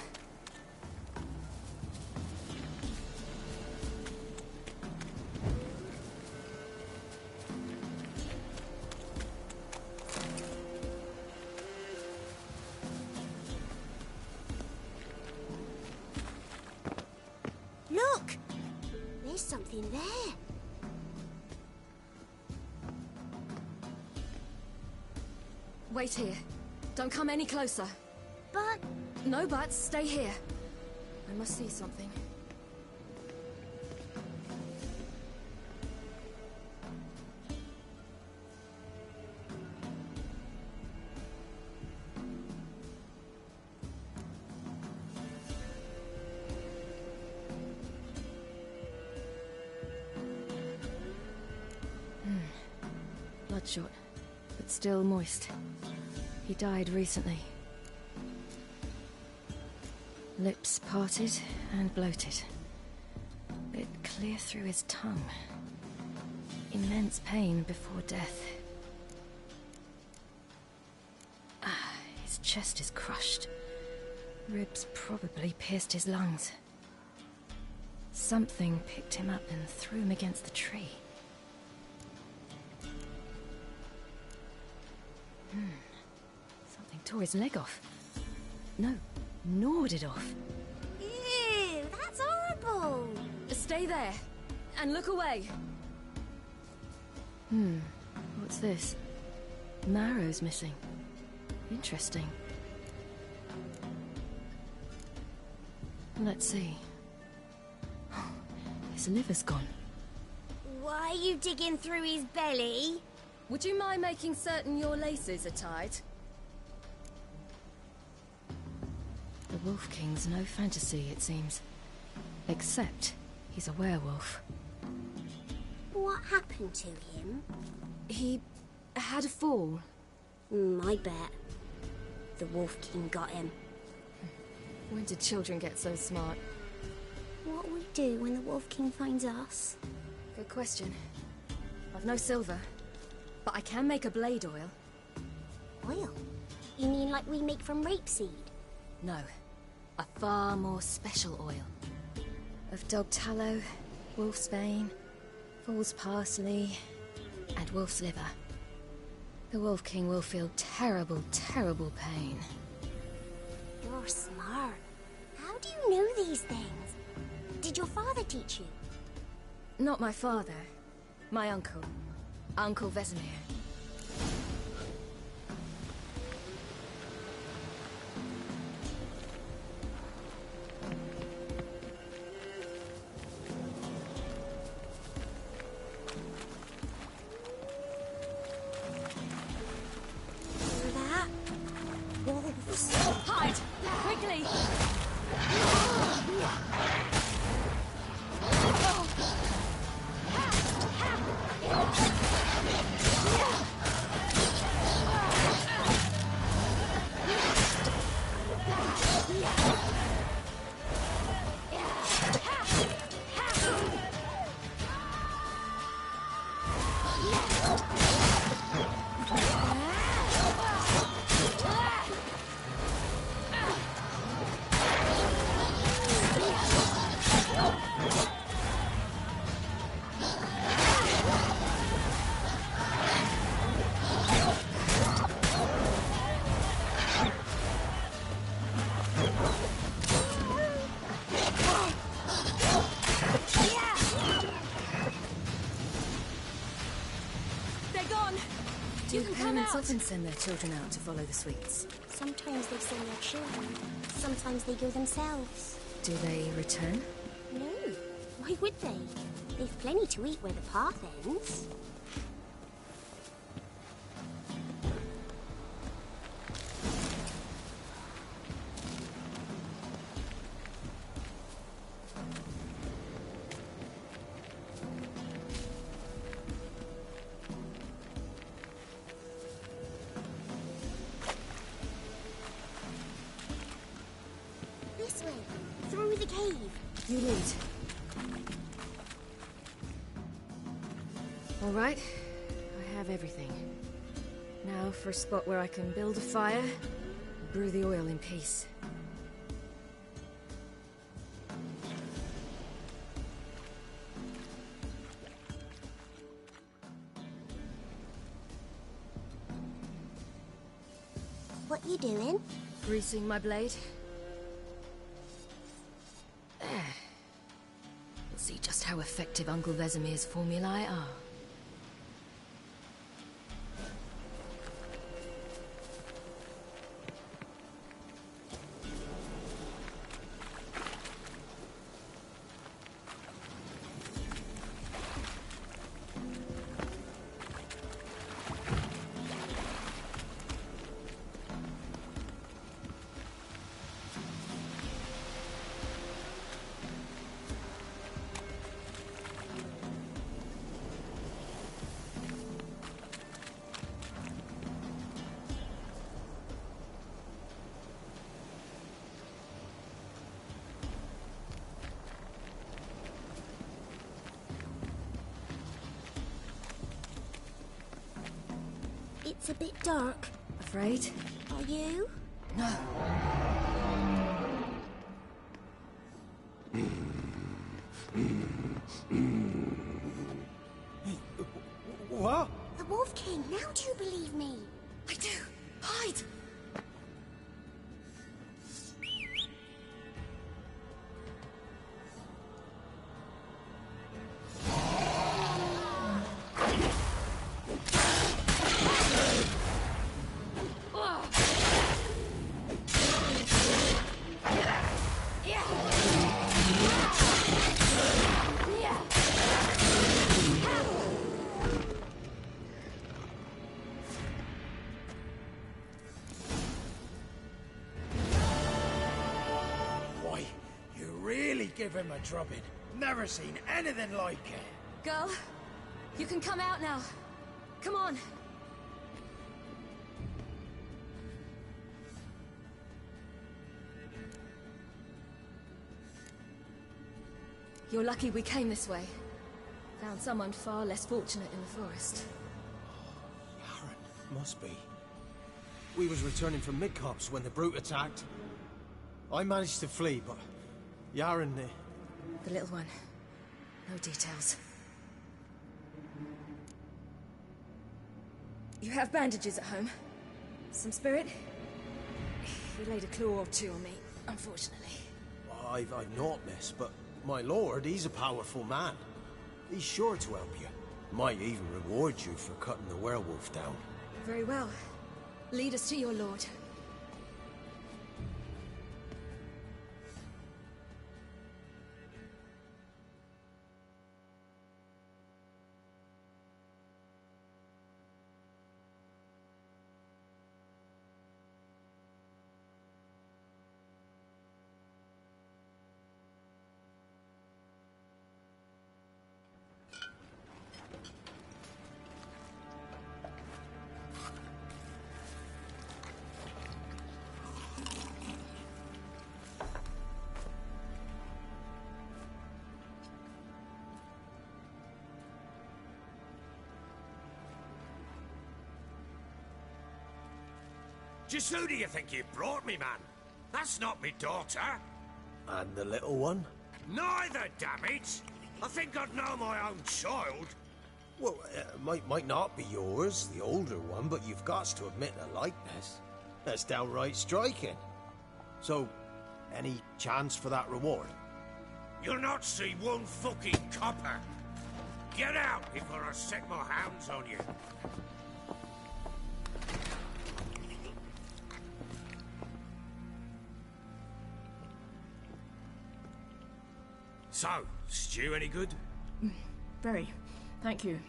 Look! There's something there. Wait here. Don't come any closer. But... No buts. Stay here. I must see something. Bloodshot, but still moist. He died recently. Lips parted and bloated. Bit clear through his tongue. Immense pain before death. His chest is crushed. Ribs probably pierced his lungs. Something picked him up and threw him against the tree. Something tore his leg off. No, gnawed it off. Ew, that's horrible. Stay there, and look away. What's this? Marrow's missing. Interesting. Let's see. His liver's gone. Why are you digging through his belly? Would you mind making certain your laces are tied? The Wolf King's no fantasy, it seems. Except he's a werewolf. What happened to him? He had a fall. I bet. The Wolf King got him. When did children get so smart? What will we do when the Wolf King finds us? Good question. I've no silver, but I can make a blade oil. Oil? You mean like we make from rapeseed? No, a far more special oil. Of dog tallow, wolf's bane, fool's parsley, and wolf's liver. The Wolf King will feel terrible, terrible pain. You're smart. How do you know these things? Did your father teach you? Not my father. My uncle. Uncle Vesemir. That? Wolves. Hide! Quickly! Parents often send their children out to follow the sweets. Sometimes they send their children. Sometimes they go themselves. Do they return? No. Why would they? They've plenty to eat where the path ends. This way, through the cave. You lead. All right, I have everything. Now for a spot where I can build a fire, and brew the oil in peace. What you doing? Greasing my blade. There. We'll see just how effective Uncle Vesemir's formulae are. It's a bit dark. Afraid? Are you? No. What? The Wolf King, now do you believe me? I do. Hide! Give him a drubbing. Never seen anything like it. Girl, you can come out now. Come on. You're lucky we came this way. Found someone far less fortunate in the forest. Yaren, must be. We was returning from Midcops when the brute attacked. I managed to flee, but Yaren... The little one. No details. You have bandages at home? Some spirit? He laid a claw or two on me, unfortunately. I've naught, miss, but my lord, he's a powerful man. He's sure to help you. Might even reward you for cutting the werewolf down. Very well. Lead us to your lord. Just who do you think you brought me, man? That's not me daughter. And the little one? Neither, damn it! I think I'd know my own child. Well, might not be yours, the older one, but you've got to admit a likeness. That's downright striking. So, any chance for that reward? You'll not see one fucking copper. Get out before I set my hounds on you. So, stew any good? Very. Thank you.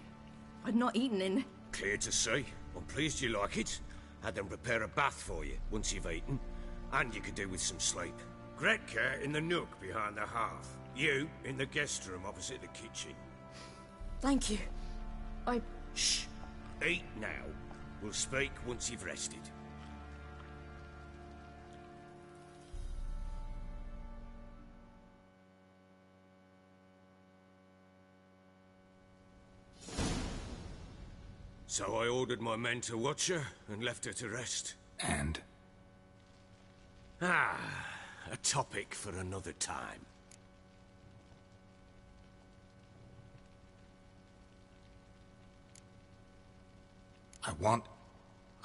I'd not eaten in... Clear to see. I'm pleased you like it. Had them prepare a bath for you once you've eaten. And you could do with some sleep. Gretka in the nook behind the hearth. You in the guest room opposite the kitchen. Thank you. Shh. Eat now. We'll speak once you've rested. So I ordered my men to watch her and left her to rest. And? A topic for another time.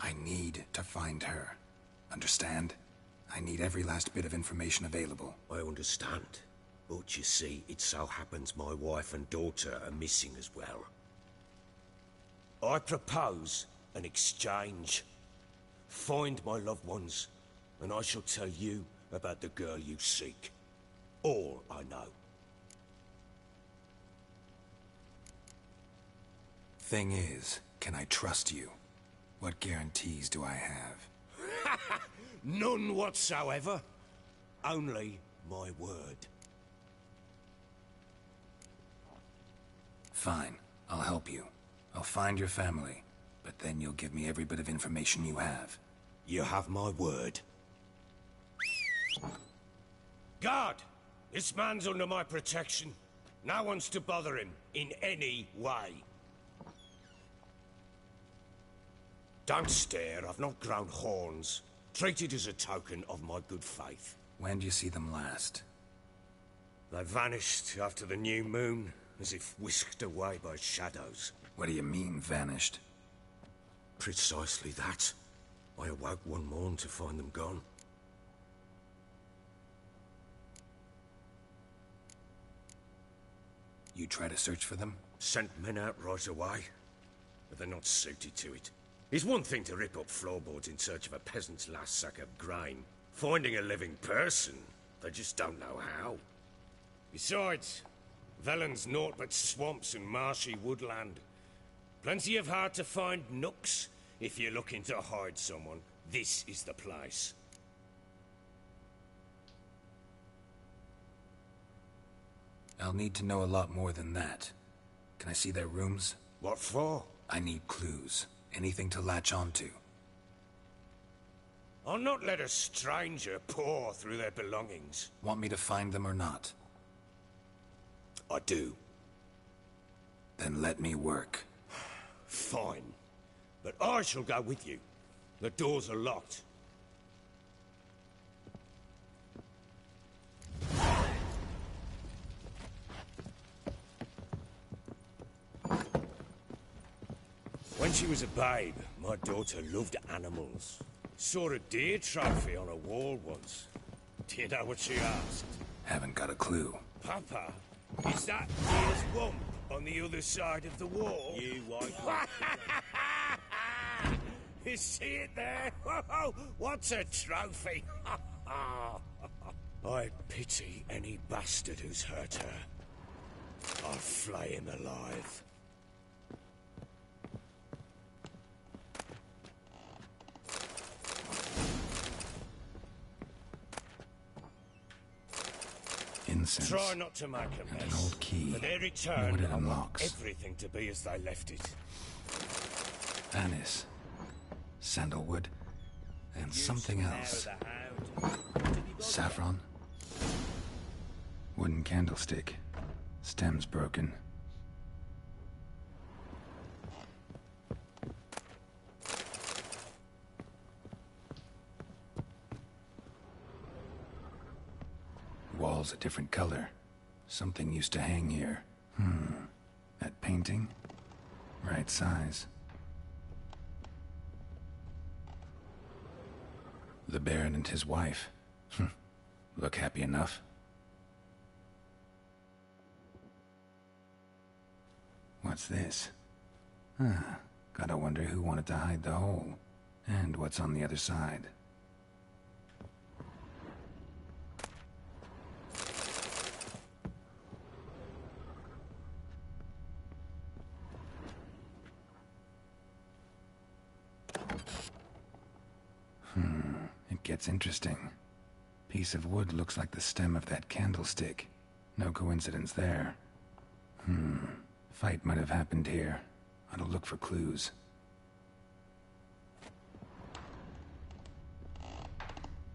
I need to find her. Understand? I need every last bit of information available. I understand. But you see, it so happens my wife and daughter are missing as well. I propose an exchange. Find my loved ones, and I shall tell you about the girl you seek. All I know. Thing is, can I trust you? What guarantees do I have? None whatsoever. Only my word. Fine, I'll help you. I'll find your family, but then you'll give me every bit of information you have. You have my word. Guard! This man's under my protection. No one's to bother him in any way. Don't stare, I've not grown horns. Treat it as a token of my good faith. When do you see them last? They vanished after the new moon, as if whisked away by shadows. What do you mean, vanished? Precisely that. I awoke one morn to find them gone. You try to search for them? Sent men out right away, but they're not suited to it. It's one thing to rip up floorboards in search of a peasant's last sack of grain. Finding a living person, they just don't know how. Besides, Velen's naught but swamps and marshy woodland. Plenty of hard-to-find nooks. If you're looking to hide someone, this is the place. I'll need to know a lot more than that. Can I see their rooms? What for? I need clues. Anything to latch onto. I'll not let a stranger pore through their belongings. Want me to find them or not? I do. Then let me work. Fine. But I shall go with you. The doors are locked. When she was a babe, my daughter loved animals. Saw a deer trophy on a wall once. Do you know what she asked? Haven't got a clue. Papa, is that deer's wump on the other side of the wall? You white. You see it there? Whoa, what's a trophy? I pity any bastard who's hurt her. I'll flay him alive. Incense. Try not to make a mess. And an old key. For their Know return, what it I want unlocks. everything to be as they left it. Anise. Sandalwood. And something else. Saffron. Wooden candlestick. Stem's broken. Wall's a different color. Something used to hang here. That painting? Right size. The Baron and his wife. Look happy enough. What's this? Gotta wonder who wanted to hide the hole. And what's on the other side. It gets interesting. Piece of wood looks like the stem of that candlestick. No coincidence there. Fight might have happened here. Ought to look for clues.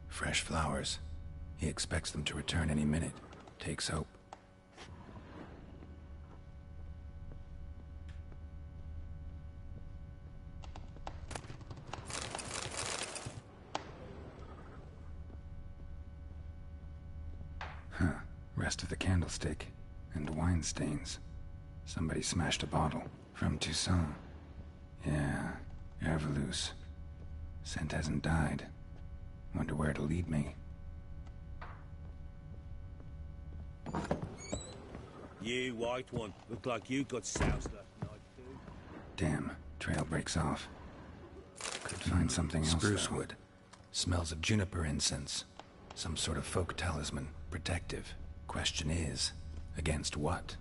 Fresh flowers. He expects them to return any minute. Takes hope. Huh. Rest of the candlestick. And wine stains. Somebody smashed a bottle. From Toussaint. Yeah, Ervelus. Scent hasn't died. Wonder where it'll lead me. You, white one. Look like you got soused last night, too. Damn, trail breaks off. Could find something else, Spruce though. Wood. Smells of juniper incense. Some sort of folk talisman. Protective. Question is, against what?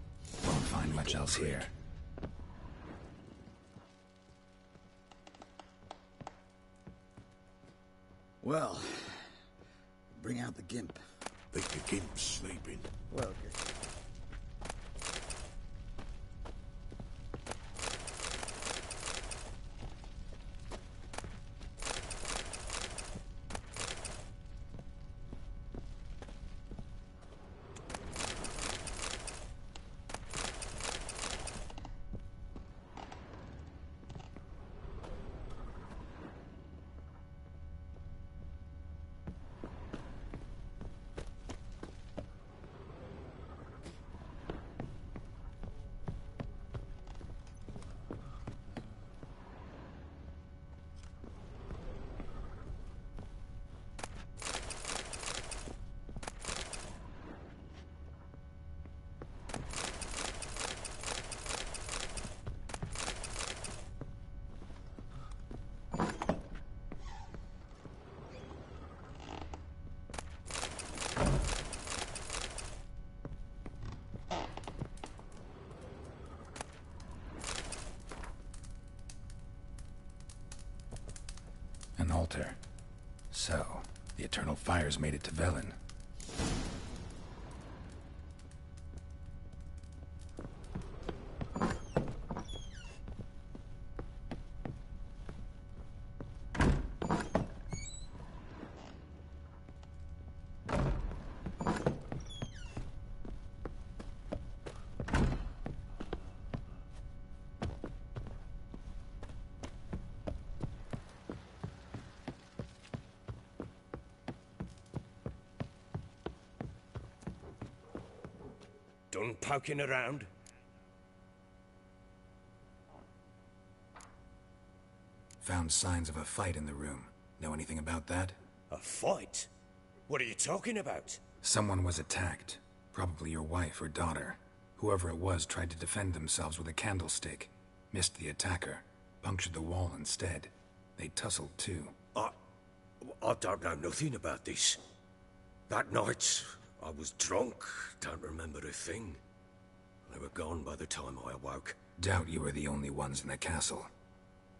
Won't find much else here. Well, bring out the gimp. Think the gimp's sleeping. Well, good. An altar. So, the Eternal Fires made it to Velen. Done poking around? Found signs of a fight in the room. Know anything about that? A fight? What are you talking about? Someone was attacked. Probably your wife or daughter. Whoever it was tried to defend themselves with a candlestick. Missed the attacker. Punctured the wall instead. They tussled too. I don't know nothing about this. That night, I was drunk. Don't remember a thing. They were gone by the time I awoke. Doubt you were the only ones in the castle.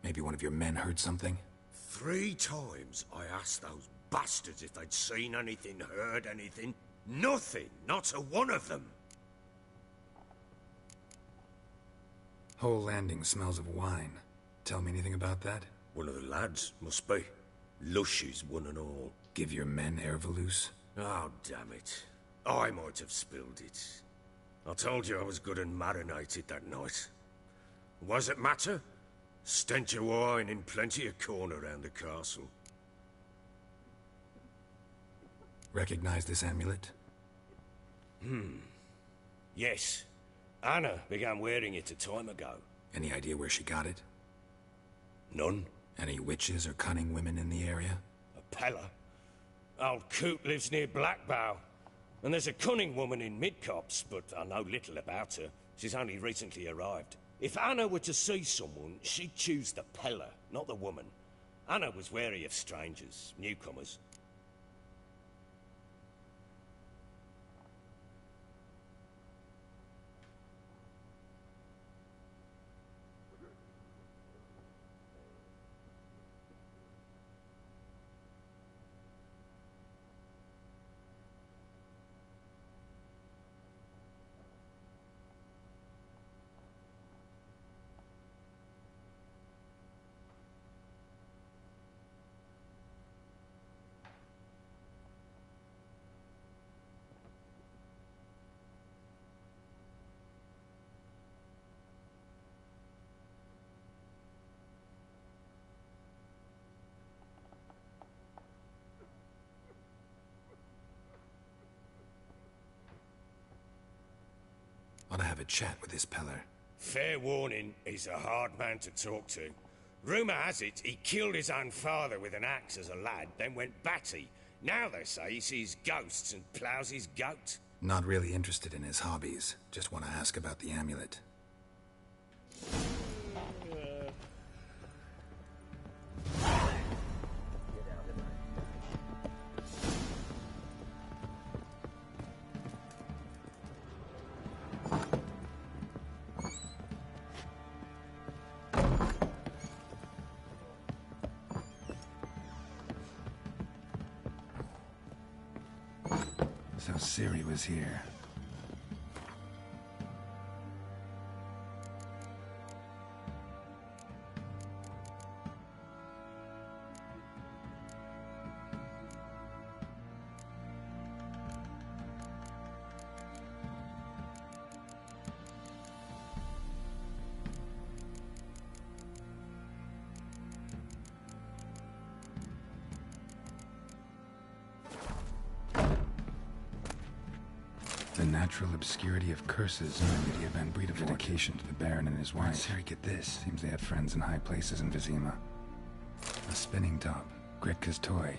Maybe one of your men heard something? 3 times I asked those bastards if they'd seen anything, heard anything. Nothing! Not a one of them! Whole landing smells of wine. Tell me anything about that? One of the lads, must be. Lushes, one and all. Give your men Ervelus? Oh, damn it. I might have spilled it. I told you I was good and marinated that night. Was it matter? Stench of wine in plenty of corn around the castle. Recognize this amulet? Yes. Anna began wearing it a time ago. Any idea where she got it? None. Any witches or cunning women in the area? A Pella. Old Coot lives near Blackbow. And there's a cunning woman in Midcopse, but I know little about her. She's only recently arrived. If Anna were to see someone, she'd choose the Pella, not the woman. Anna was wary of strangers, newcomers. have a chat with this Peller. Fair warning, he's a hard man to talk to. Rumour has it he killed his own father with an axe as a lad, then went batty. Now they say he sees ghosts and ploughs his goat. Not really interested in his hobbies. Just want to ask about the amulet. So Ciri was here. The natural obscurity of curses and Lydia Van Breed of dedication to the Baron and his wife. Where'd Ciri get this? Seems they had friends in high places in Vizima. A spinning top. Gretka's toy.